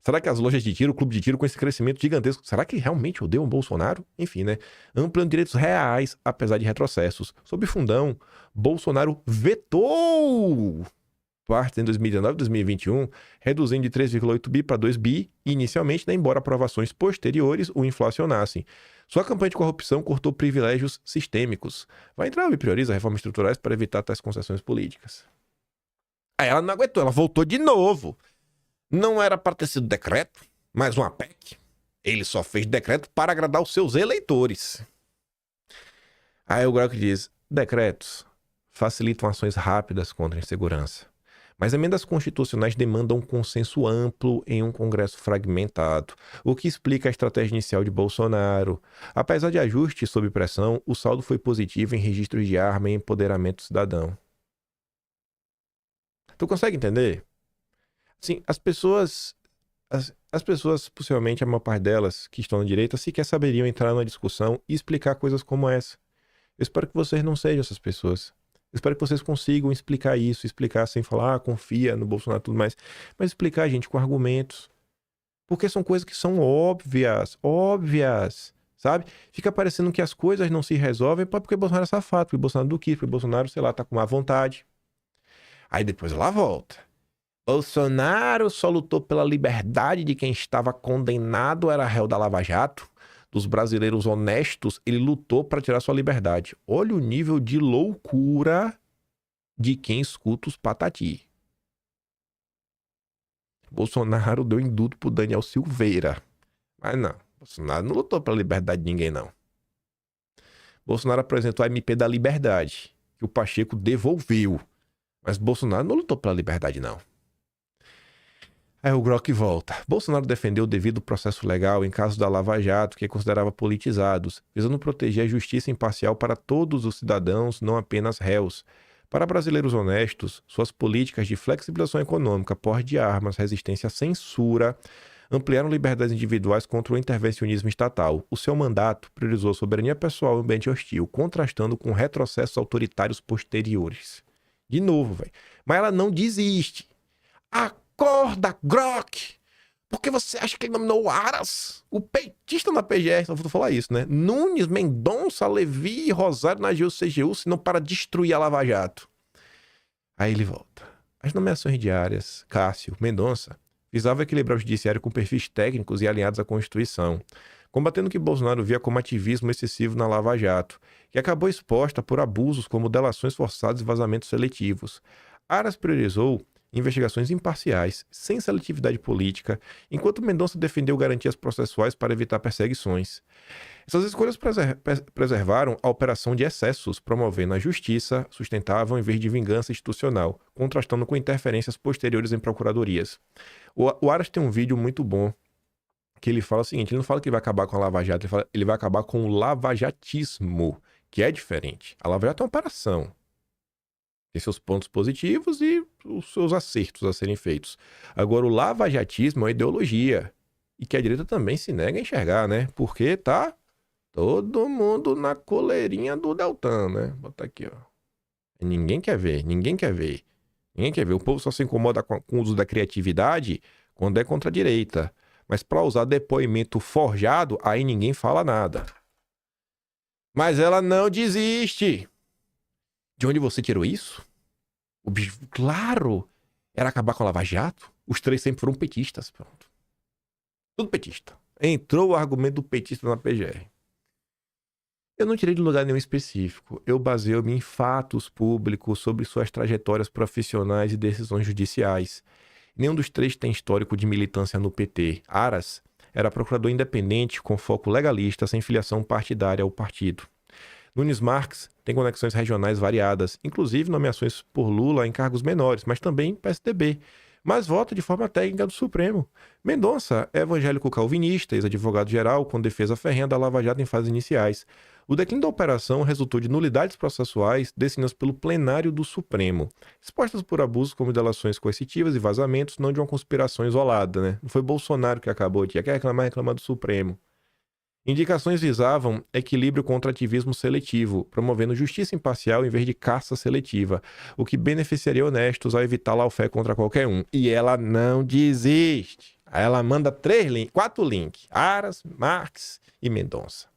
Será que as lojas de tiro, o clube de tiro com esse crescimento gigantesco, será que realmente odeiam o Bolsonaro? Enfim, né? Ampliando direitos reais, apesar de retrocessos. Sob fundão, Bolsonaro vetou partes em 2019 e 2021, reduzindo de 3,8 bi para 2 bi inicialmente, né, embora aprovações posteriores o inflacionassem. Sua campanha de corrupção cortou privilégios sistêmicos. Vai entrar e prioriza reformas estruturais para evitar tais concessões políticas. Aí ela não aguentou, ela voltou de novo. Não era para ter sido decreto, mas uma PEC. Ele só fez decreto para agradar os seus eleitores. Aí o Grok diz, decretos facilitam ações rápidas contra a insegurança, Mas emendas constitucionais demandam um consenso amplo em um Congresso fragmentado, o que explica a estratégia inicial de Bolsonaro. Apesar de ajustes sob pressão, o saldo foi positivo em registros de arma e empoderamento cidadão. Tu consegue entender? Sim, as pessoas, possivelmente a maior parte delas que estão na direita, sequer saberiam entrar numa discussão e explicar coisas como essa. Eu espero que vocês não sejam essas pessoas. Eu espero que vocês consigam explicar isso, explicar sem falar, confia no Bolsonaro e tudo mais, mas explicar, gente, com argumentos. Porque são coisas que são óbvias, sabe? Fica parecendo que as coisas não se resolvem porque Bolsonaro é safado, porque Bolsonaro não quis, porque Bolsonaro, sei lá, tá com má vontade. Aí depois ela volta. Bolsonaro só lutou pela liberdade de quem estava condenado, era réu da Lava Jato. Dos brasileiros honestos, ele lutou para tirar sua liberdade. Olha o nível de loucura de quem escuta os patati. Bolsonaro deu indulto pro Daniel Silveira. Mas não, Bolsonaro não lutou pela liberdade de ninguém, não. Bolsonaro apresentou a MP da liberdade, que o Pacheco devolveu. Mas Bolsonaro não lutou pela liberdade, não. Aí o Grok volta. Bolsonaro defendeu o devido processo legal em casos da Lava Jato, que considerava politizados, visando proteger a justiça imparcial para todos os cidadãos, não apenas réus. Para brasileiros honestos, suas políticas de flexibilização econômica, porte de armas, resistência à censura, ampliaram liberdades individuais contra o intervencionismo estatal. O seu mandato priorizou a soberania pessoal e o ambiente hostil, contrastando com retrocessos autoritários posteriores. De novo, velho. Mas ela não desiste. Acorda, Grok! Porque você acha que ele nominou o Aras? O petista na PGR, só vou falar isso, né? Nunes, Mendonça, Levi e Rosário na AGU-CGU, se não para destruir a Lava Jato. Aí ele volta. As nomeações diárias, Cássio, Mendonça, visavam equilibrar o judiciário com perfis técnicos e alinhados à Constituição, combatendo o que Bolsonaro via como ativismo excessivo na Lava Jato, que acabou exposta por abusos como delações forçadas e vazamentos seletivos. Aras priorizou investigações imparciais, sem seletividade política, enquanto Mendonça defendeu garantias processuais para evitar perseguições. Essas escolhas preservaram a operação de excessos, promovendo a justiça sustentável em vez de vingança institucional, contrastando com interferências posteriores em procuradorias. O Aras tem um vídeo muito bom, que ele fala o seguinte, ele não fala que ele vai acabar com a Lava Jato, ele fala ele vai acabar com o lavajatismo, que é diferente. A Lava Jato é uma operação. Tem seus pontos positivos e os seus acertos a serem feitos. Agora, o lavajatismo é uma ideologia. E que a direita também se nega a enxergar, né? Porque tá todo mundo na coleirinha do Deltan, né? Botar aqui, ó. Ninguém quer ver, ninguém quer ver. Ninguém quer ver. O povo só se incomoda com o uso da criatividade quando é contra a direita. Mas para usar depoimento forjado, aí ninguém fala nada. Mas ela não desiste. De onde você tirou isso? O bicho, claro, era acabar com a Lava Jato. Os três sempre foram petistas, pronto. Tudo petista. Entrou o argumento do petista na PGR. Eu não tirei de lugar nenhum específico. Eu baseio-me em fatos públicos sobre suas trajetórias profissionais e decisões judiciais. Nenhum dos três tem histórico de militância no PT. Aras era procurador independente com foco legalista, sem filiação partidária ao partido. Nunes Marques tem conexões regionais variadas, inclusive nomeações por Lula em cargos menores, mas também PSDB, mas vota de forma técnica do Supremo. Mendonça é evangélico calvinista, ex-advogado-geral com defesa ferrenha da Lava Jato em fases iniciais. O declínio da operação resultou de nulidades processuais decididas pelo plenário do Supremo, expostas por abusos como delações coercitivas e vazamentos, não de uma conspiração isolada, né? Não foi Bolsonaro que acabou aqui, quer reclamar do Supremo. Indicações visavam equilíbrio contra ativismo seletivo, promovendo justiça imparcial em vez de caça seletiva, o que beneficiaria honestos ao evitar lawfare contra qualquer um. E ela não desiste. Aí ela manda 4 links, Aras, Marques e Mendonça.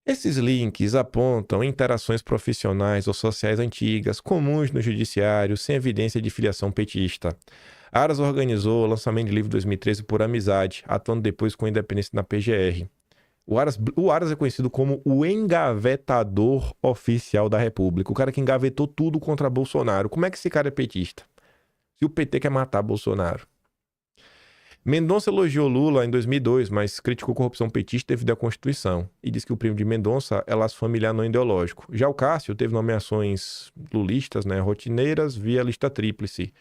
Esses links apontam interações profissionais ou sociais antigas, comuns no judiciário, sem evidência de filiação petista. Aras organizou o lançamento de livro 2013 por amizade, atuando depois com independência na PGR. O Aras é conhecido como o engavetador oficial da República, o cara que engavetou tudo contra Bolsonaro. Como é que esse cara é petista? Se o PT quer matar Bolsonaro. Mendonça elogiou Lula em 2002, mas criticou corrupção petista devido à Constituição e disse que o primo de Mendonça é laço familiar não ideológico. Já o Cássio teve nomeações lulistas, né, rotineiras via lista tríplice.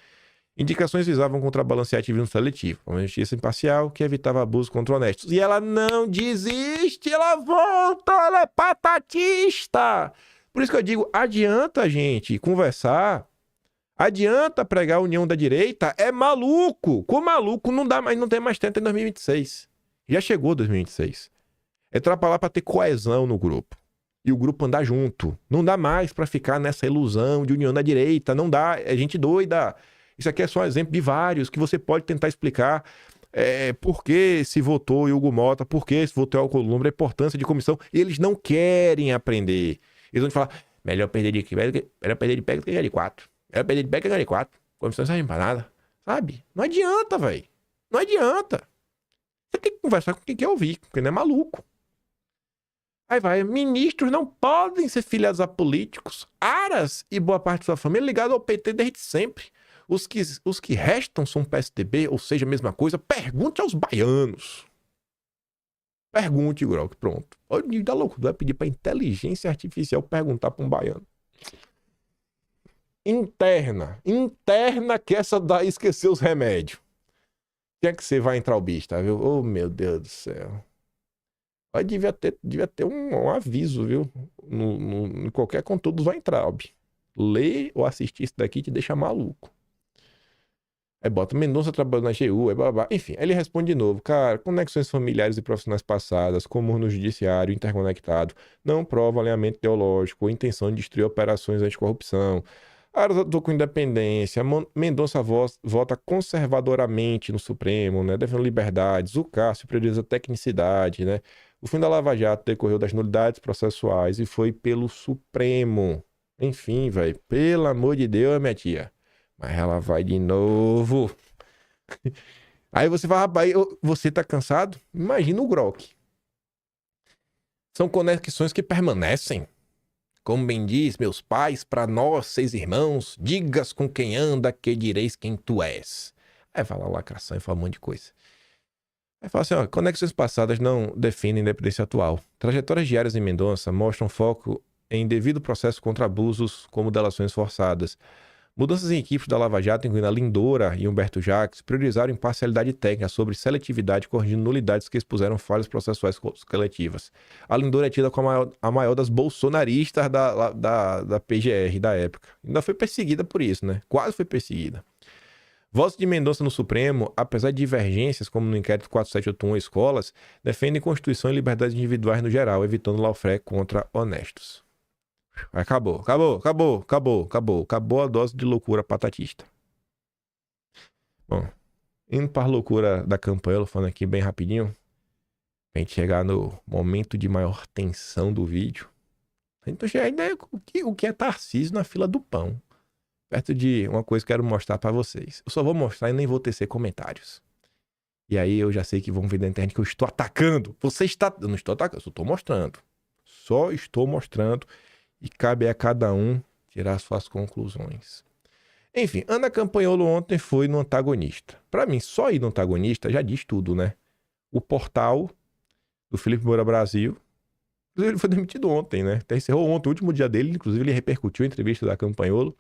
Indicações visavam contrabalancear ativismo seletivo, uma justiça imparcial que evitava abusos contra honestos. E ela não desiste, ela volta, ela é patatista. Por isso que eu digo, adianta, gente, conversar. Adianta pregar a união da direita, é maluco. Com maluco não dá mais, não tem mais tempo em 2026. Já chegou 2026. É atrapalhar para ter coesão no grupo. E o grupo andar junto. Não dá mais para ficar nessa ilusão de união da direita, não dá, é gente doida. Isso aqui é só um exemplo de vários que você pode tentar explicar por que se votou Hugo Mota, por que se votou Alcolumbre, a importância de comissão. E eles não querem aprender. Eles vão te falar, melhor perder de pé do que ganhar de 4. Melhor perder de pé que ganhar de 4. Comissão não serve pra nada. Sabe? Não adianta, velho. Não adianta. Você tem que conversar com quem quer ouvir, porque não é maluco. Aí vai, ministros não podem ser filiados a políticos. Aras e boa parte da sua família ligado ao PT desde sempre. Os que restam são PSDB, ou seja, a mesma coisa. Pergunte aos baianos. Pergunte, Grok, pronto. Olha o nível da loucura. Vai pedir pra inteligência artificial perguntar pra um baiano. Interna que essa daí esqueceu os remédios. Tinha que ser vai entrar o bicho, tá, viu? Oh, meu Deus do céu. Mas devia ter um aviso, viu? Em qualquer conteúdo vai entrar, ó. Ler ou assistir isso daqui te deixa maluco. Aí bota Mendonça trabalhando na GU, blá. Enfim, aí ele responde de novo. Cara, conexões familiares e profissionais passadas, como no judiciário interconectado, não prova alinhamento ideológico ou intenção de destruir operações anticorrupção. Aras atuou com independência. Mendonça vota conservadoramente no Supremo, né? Defendendo liberdades. O Cássio prioriza tecnicidade, né? O fim da Lava Jato decorreu das nulidades processuais e foi pelo Supremo. Enfim, velho, pelo amor de Deus, minha tia. Mas ela vai de novo. Aí você fala, rapaz, você tá cansado? Imagina o Grok. São conexões que permanecem. Como bem diz meus pais, para nós, 6 irmãos, digas com quem anda, que direis quem tu és. Aí fala lacração e fala um monte de coisa. Aí fala assim, ó, conexões passadas não definem a independência atual. Trajetórias diárias em Mendonça mostram foco em devido processo contra abusos como delações forçadas. Mudanças em equipes da Lava Jato, incluindo a Lindora e Humberto Jacques, priorizaram imparcialidade técnica sobre seletividade, corrigindo nulidades que expuseram falhas processuais coletivas. A Lindora é tida como a maior das bolsonaristas da PGR da época. Ainda foi perseguida por isso, né? Quase foi perseguida. Votos de Mendonça no Supremo, apesar de divergências, como no inquérito 4781 escolas, defendem Constituição e liberdades individuais no geral, evitando lawfare contra honestos. Acabou a dose de loucura patatista. Bom, indo para a loucura da campanha, falando aqui bem rapidinho, pra gente chegar no momento de maior tensão do vídeo. Então já ainda é o que é Tarcísio na fila do pão. Perto de uma coisa que eu quero mostrar para vocês. Eu só vou mostrar e nem vou tecer comentários. E aí eu já sei que vão ver na internet que eu estou atacando. Eu não estou atacando, eu só estou mostrando. Só estou mostrando. E cabe a cada um tirar suas conclusões. Enfim, Ana Campanholo ontem foi no antagonista. Para mim, só ir no antagonista já diz tudo, né? O portal do Felipe Moura Brasil, ele foi demitido ontem, né? Até encerrou ontem, o último dia dele, inclusive ele repercutiu a entrevista da Campanholo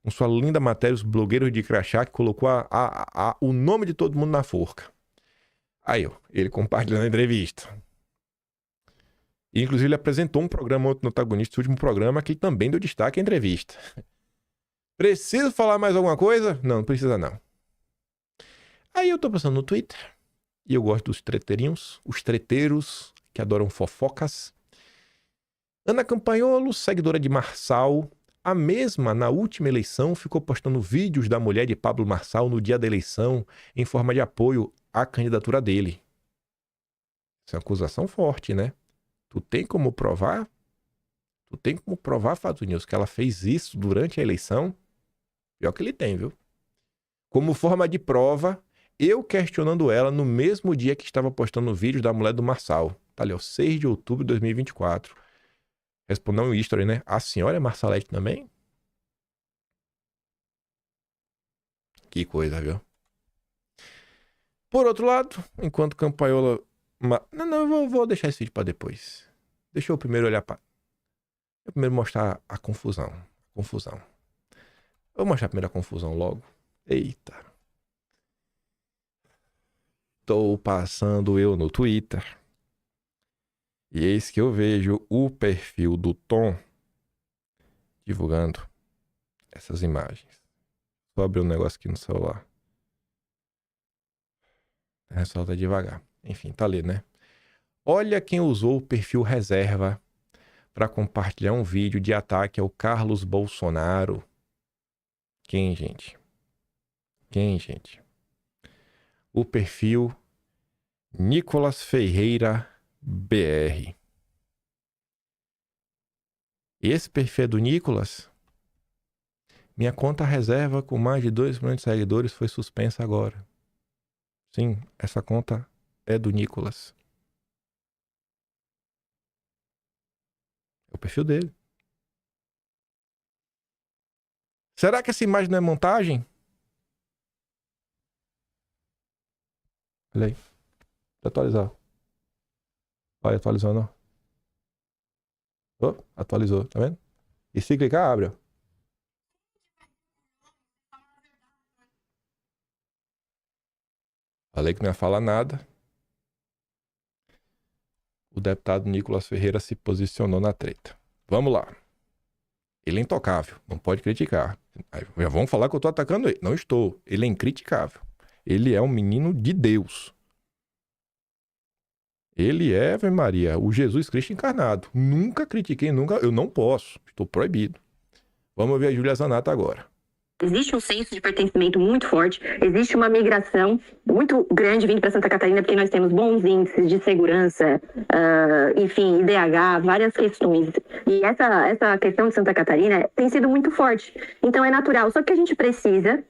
com sua linda matéria, os blogueiros de crachá, que colocou o nome de todo mundo na forca. Aí, ó, ele compartilhando a entrevista. E, inclusive, ele apresentou um programa ontem no antagonista, o último programa, que também deu destaque à entrevista. Preciso falar mais alguma coisa? Não precisa não. Aí eu tô passando no Twitter, e eu gosto dos treteirinhos, os treteiros que adoram fofocas. Ana Campanholo, seguidora de Marçal, a mesma, na última eleição, ficou postando vídeos da mulher de Pablo Marçal no dia da eleição, em forma de apoio à candidatura dele. Isso é uma acusação forte, né? Tu tem como provar? Fato News, que ela fez isso durante a eleição? Pior que ele tem, viu? Como forma de prova, eu questionando ela no mesmo dia que estava postando vídeos da mulher do Marçal. Tá ali, ó, 6 de outubro de 2024. Respondeu um history, né? A senhora é Marçalete também? Que coisa, viu? Por outro lado, enquanto Campaiola... Não, eu vou deixar esse vídeo para depois. Deixa eu primeiro olhar para... Eu primeiro mostrar a confusão. Eu vou mostrar primeiro a confusão logo. Eita. Estou passando eu no Twitter. E eis que eu vejo o perfil do Tom divulgando essas imagens. Vou abrir um negócio aqui no celular. O celular tá devagar. Enfim, tá ali, né? Olha quem usou o perfil reserva para compartilhar um vídeo de ataque ao Carlos Bolsonaro. Quem, gente? O perfil Nicolas Ferreira BR. Esse perfil é do Nicolas. Minha conta reserva com mais de 2 milhões de seguidores foi suspensa agora. Sim, essa conta é do Nicolas. É o perfil dele. Será que essa imagem não é montagem? Olha aí. Deixa eu atualizar. Olha, atualizando. Oh, atualizou, tá vendo? E se clicar, abre, ó. Falei que não ia falar nada. O deputado Nicolas Ferreira se posicionou na treta. Vamos lá. Ele é intocável, não pode criticar. Já vão falar que eu tô atacando ele. Não estou. Ele é incriticável. Ele é um menino de Deus. Ele é, Ave Maria, o Jesus Cristo encarnado. Nunca critiquei, eu não posso. Estou proibido. Vamos ver a Júlia Zanata agora. Existe um senso de pertencimento muito forte, existe uma migração muito grande vindo para Santa Catarina, porque nós temos bons índices de segurança, enfim, IDH, várias questões. E essa questão de Santa Catarina tem sido muito forte. Então é natural, só que a gente precisa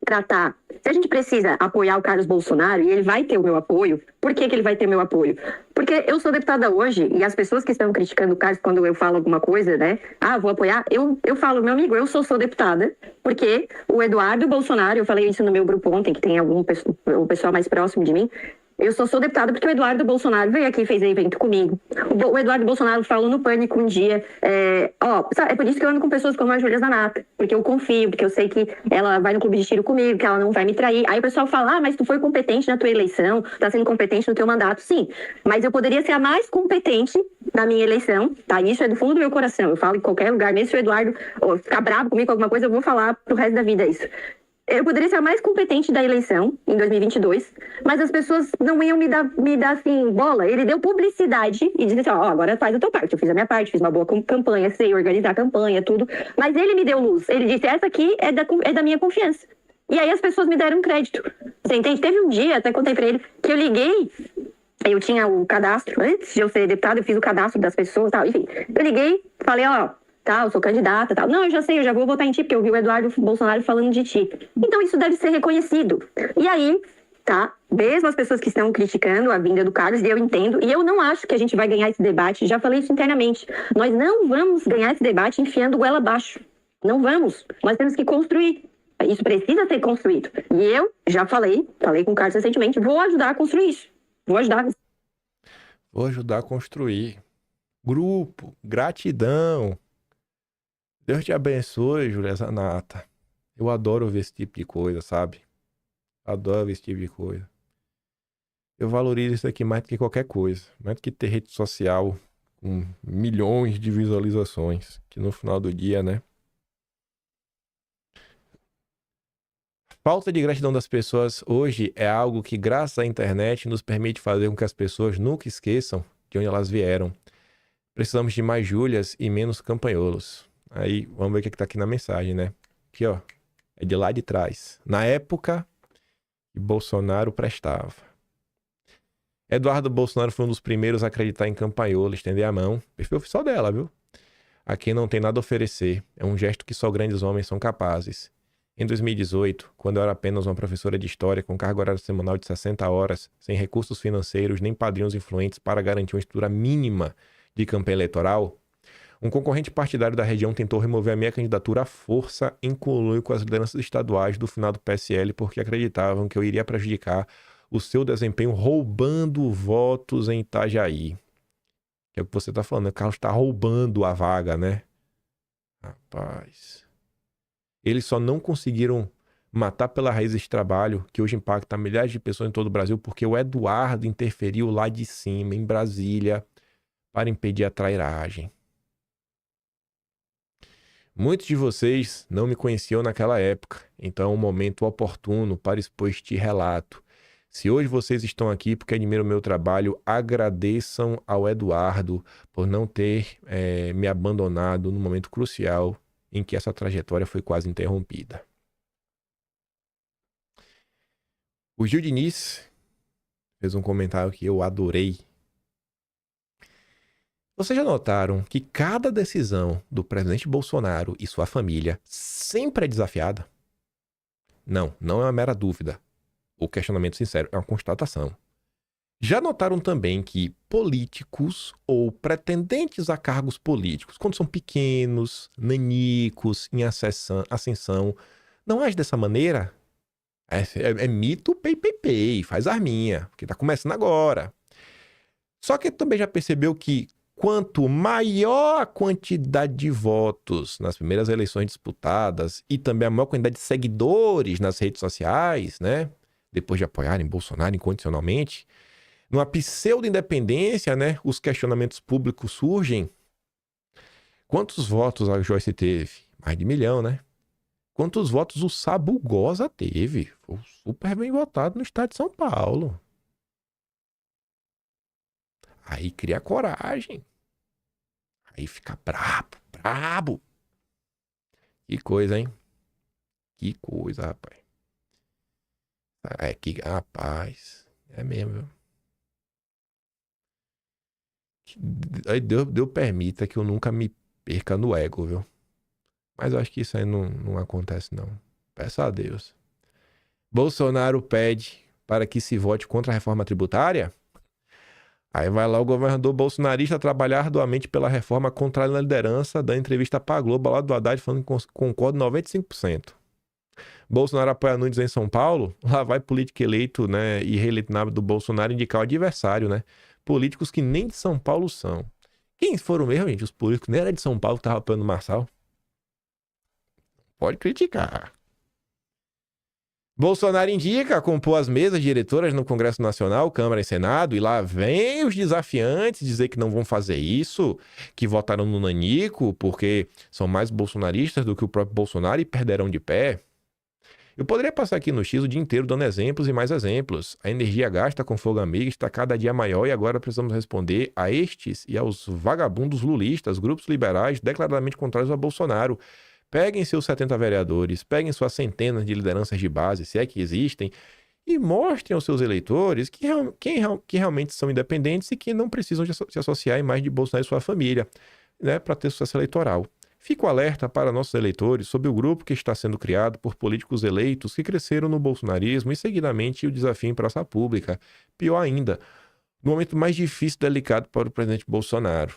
tratar. Se a gente precisa apoiar o Carlos Bolsonaro, e ele vai ter o meu apoio, por que ele vai ter meu apoio? Porque eu sou deputada hoje, e as pessoas que estão criticando o Carlos quando eu falo alguma coisa, né? Vou apoiar, eu falo, meu amigo, eu sou deputada, porque o Eduardo Bolsonaro, eu falei isso no meu grupo ontem, que tem o pessoal mais próximo de mim, eu sou deputada porque o Eduardo Bolsonaro veio aqui e fez evento comigo. O Eduardo Bolsonaro falou no Pânico um dia, é por isso que eu ando com pessoas como a Júlia Zanata, porque eu confio, porque eu sei que ela vai no clube de tiro comigo, que ela não vai me trair. Aí o pessoal fala, mas tu foi competente na tua eleição, tá sendo competente no teu mandato. Sim, mas eu poderia ser a mais competente na minha eleição, tá? Isso é do fundo do meu coração. Eu falo em qualquer lugar, mesmo se o Eduardo ficar bravo comigo com alguma coisa, eu vou falar pro resto da vida isso. Eu poderia ser a mais competente da eleição, em 2022, mas as pessoas não iam me dar assim, bola. Ele deu publicidade e disse assim, agora faz a tua parte. Eu fiz a minha parte, fiz uma boa campanha, sei organizar a campanha, tudo. Mas ele me deu luz. Ele disse, essa aqui é da minha confiança. E aí as pessoas me deram crédito. Você entende? Teve um dia, até contei pra ele, que eu liguei, eu tinha o cadastro, antes de eu ser deputada, eu fiz o cadastro das pessoas, tal, enfim. Eu liguei, falei, eu sou candidata, tal. Não, eu já sei, eu já vou votar em ti, porque eu vi o Eduardo Bolsonaro falando de ti. Então isso deve ser reconhecido. E aí, tá? Mesmo as pessoas que estão criticando a vinda do Carlos, eu entendo, e eu não acho que a gente vai ganhar esse debate, já falei isso internamente. Nós não vamos ganhar esse debate enfiando goela abaixo. Não vamos. Nós temos que construir. Isso precisa ser construído. E eu já falei com o Carlos recentemente, vou ajudar a construir isso. Vou ajudar a construir. Grupo, gratidão. Deus te abençoe, Júlia Zanata. Eu adoro ver esse tipo de coisa, sabe? Adoro ver esse tipo de coisa. Eu valorizo isso aqui mais do que qualquer coisa. Mais do que ter rede social com milhões de visualizações. Que no final do dia, né? Falta de gratidão das pessoas hoje é algo que, graças à internet, nos permite fazer com que as pessoas nunca esqueçam de onde elas vieram. Precisamos de mais Júlias e menos Campaiolos. Aí, vamos ver o que tá aqui na mensagem, né? Aqui, ó. É de lá de trás. Na época que Bolsonaro prestava. Eduardo Bolsonaro foi um dos primeiros a acreditar em Campaiola, estender a mão. Perfil oficial dela, viu? A quem não tem nada a oferecer. É um gesto que só grandes homens são capazes. Em 2018, quando eu era apenas uma professora de história com carga horária semanal de 60 horas, sem recursos financeiros nem padrinhos influentes para garantir uma estrutura mínima de campanha eleitoral, um concorrente partidário da região tentou remover a minha candidatura à força em conluio com as lideranças estaduais do finado PSL porque acreditavam que eu iria prejudicar o seu desempenho roubando votos em Itajaí. Que é o que você está falando, né? O Carlos está roubando a vaga, né? Rapaz. Eles só não conseguiram matar pela raiz esse trabalho, que hoje impacta milhares de pessoas em todo o Brasil, porque o Eduardo interferiu lá de cima, em Brasília, para impedir a trairagem. Muitos de vocês não me conheciam naquela época, então é um momento oportuno para expor este relato. Se hoje vocês estão aqui porque admiram o meu trabalho, agradeçam ao Eduardo por não ter me abandonado no momento crucial em que essa trajetória foi quase interrompida. O Gil Diniz fez um comentário que eu adorei. Vocês já notaram que cada decisão do presidente Bolsonaro e sua família sempre é desafiada? Não é uma mera dúvida. O questionamento sincero é uma constatação. Já notaram também que políticos ou pretendentes a cargos políticos, quando são pequenos, nanicos, em ascensão, não agem dessa maneira? É mito, pei, faz arminha, porque tá começando agora. Só que também já percebeu que quanto maior a quantidade de votos nas primeiras eleições disputadas e também a maior quantidade de seguidores nas redes sociais, né? Depois de apoiarem Bolsonaro incondicionalmente, numa pseudo-independência, né? Os questionamentos públicos surgem. Quantos votos a Joyce teve? Mais de 1 milhão, né? Quantos votos o Sabugosa teve? Foi super bem votado no estado de São Paulo. Aí cria coragem. Aí fica brabo. Que coisa, hein? Que coisa, rapaz. Rapaz. É mesmo, viu? Aí Deus permita que eu nunca me perca no ego, viu? Mas eu acho que isso aí não acontece, não. Peço a Deus. Bolsonaro pede para que se vote contra a reforma tributária? Aí vai lá o governador bolsonarista trabalhar arduamente pela reforma contra a liderança, dando entrevista para a Globo, lá do Haddad, falando que concorda 95%. Bolsonaro apoia Nunes em São Paulo, lá vai político eleito, né, e reeleito do Bolsonaro indicar o adversário, né? Políticos que nem de São Paulo são. Quem foram mesmo, gente? Os políticos nem era de São Paulo que estavam apoiando o Marçal. Pode criticar. Bolsonaro indica compor as mesas diretoras no Congresso Nacional, Câmara e Senado, e lá vem os desafiantes dizer que não vão fazer isso, que votaram no Nanico porque são mais bolsonaristas do que o próprio Bolsonaro e perderão de pé. Eu poderia passar aqui no X o dia inteiro dando exemplos e mais exemplos. A energia gasta com fogo amigo está cada dia maior e agora precisamos responder a estes e aos vagabundos lulistas, grupos liberais declaradamente contrários a Bolsonaro. Peguem seus 70 vereadores, peguem suas centenas de lideranças de base, se é que existem, e mostrem aos seus eleitores que realmente são independentes e que não precisam se associar em mais de Bolsonaro e sua família, né, para ter sucesso eleitoral. Fico alerta para nossos eleitores sobre o grupo que está sendo criado por políticos eleitos que cresceram no bolsonarismo e seguidamente o desafio em praça pública. Pior ainda, no momento mais difícil e delicado para o presidente Bolsonaro.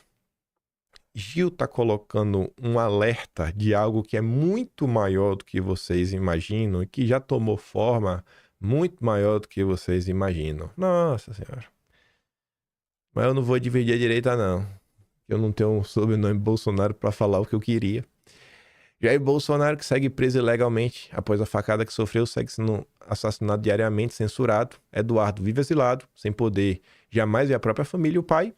Gil está colocando um alerta de algo que é muito maior do que vocês imaginam e que já tomou forma muito maior do que vocês imaginam. Nossa Senhora. Mas eu não vou dividir a direita, não. Eu não tenho um sobrenome Bolsonaro para falar o que eu queria. Jair Bolsonaro, que segue preso ilegalmente após a facada que sofreu, segue sendo assassinado diariamente, censurado. Eduardo vive exilado, sem poder jamais ver a própria família e o pai.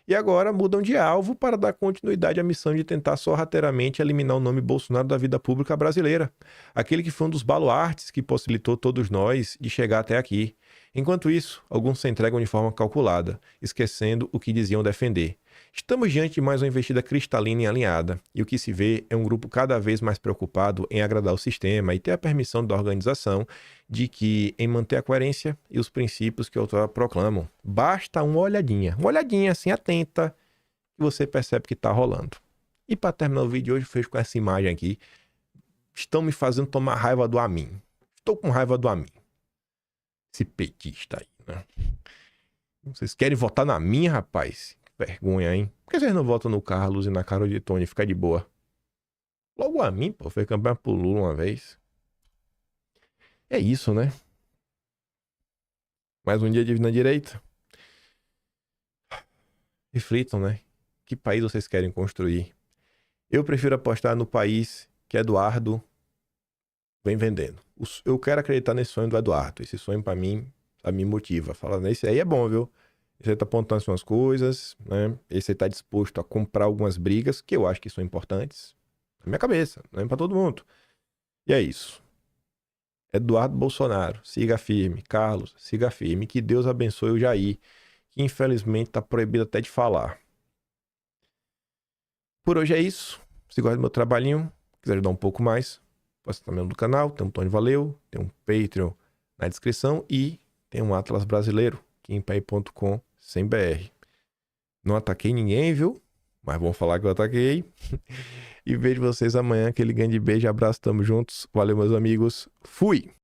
E agora mudam de alvo para dar continuidade à missão de tentar sorrateiramente eliminar o nome Bolsonaro da vida pública brasileira. Aquele que foi um dos baluartes que possibilitou todos nós de chegar até aqui. Enquanto isso, alguns se entregam de forma calculada, esquecendo o que diziam defender. Estamos diante de mais uma investida cristalina e alinhada, e o que se vê é um grupo cada vez mais preocupado em agradar o sistema e ter a permissão da organização em manter a coerência e os princípios que outrora proclamam. Basta uma olhadinha assim atenta, que você percebe que está rolando. E para terminar o vídeo de hoje, eu fecho com essa imagem aqui. Estão me fazendo tomar raiva do Amin. Estou com raiva do Amin. Esse petista aí, né? Vocês querem votar na minha, rapaz? Vergonha, hein? Por que vocês não votam no Carlos e na Carol de Tony? Fica de boa. Logo a mim, pô. Foi campeão pro Lula uma vez. É isso, né? Mais um dia de na direita. Reflitam, né? Que país vocês querem construir? Eu prefiro apostar no país que Eduardo vem vendendo. Eu quero acreditar nesse sonho do Eduardo. Esse sonho, pra mim, me motiva. Fala, esse aí é bom, viu? Esse aí tá apontando umas coisas, né? Esse aí tá disposto a comprar algumas brigas, que eu acho que são importantes. Na minha cabeça, não é pra todo mundo. E é isso. Eduardo Bolsonaro, siga firme. Carlos, siga firme. Que Deus abençoe o Jair, que infelizmente tá proibido até de falar. Por hoje é isso. Se gosta do meu trabalhinho, quiser ajudar um pouco mais, pode estar também no canal, tem um Tony Valeu, tem um Patreon na descrição e tem um Atlas Brasileiro, kimpay.com/br. Não ataquei ninguém, viu? Mas vamos falar que eu ataquei. E vejo vocês amanhã. Aquele grande beijo, abraço, tamo juntos. Valeu, meus amigos. Fui!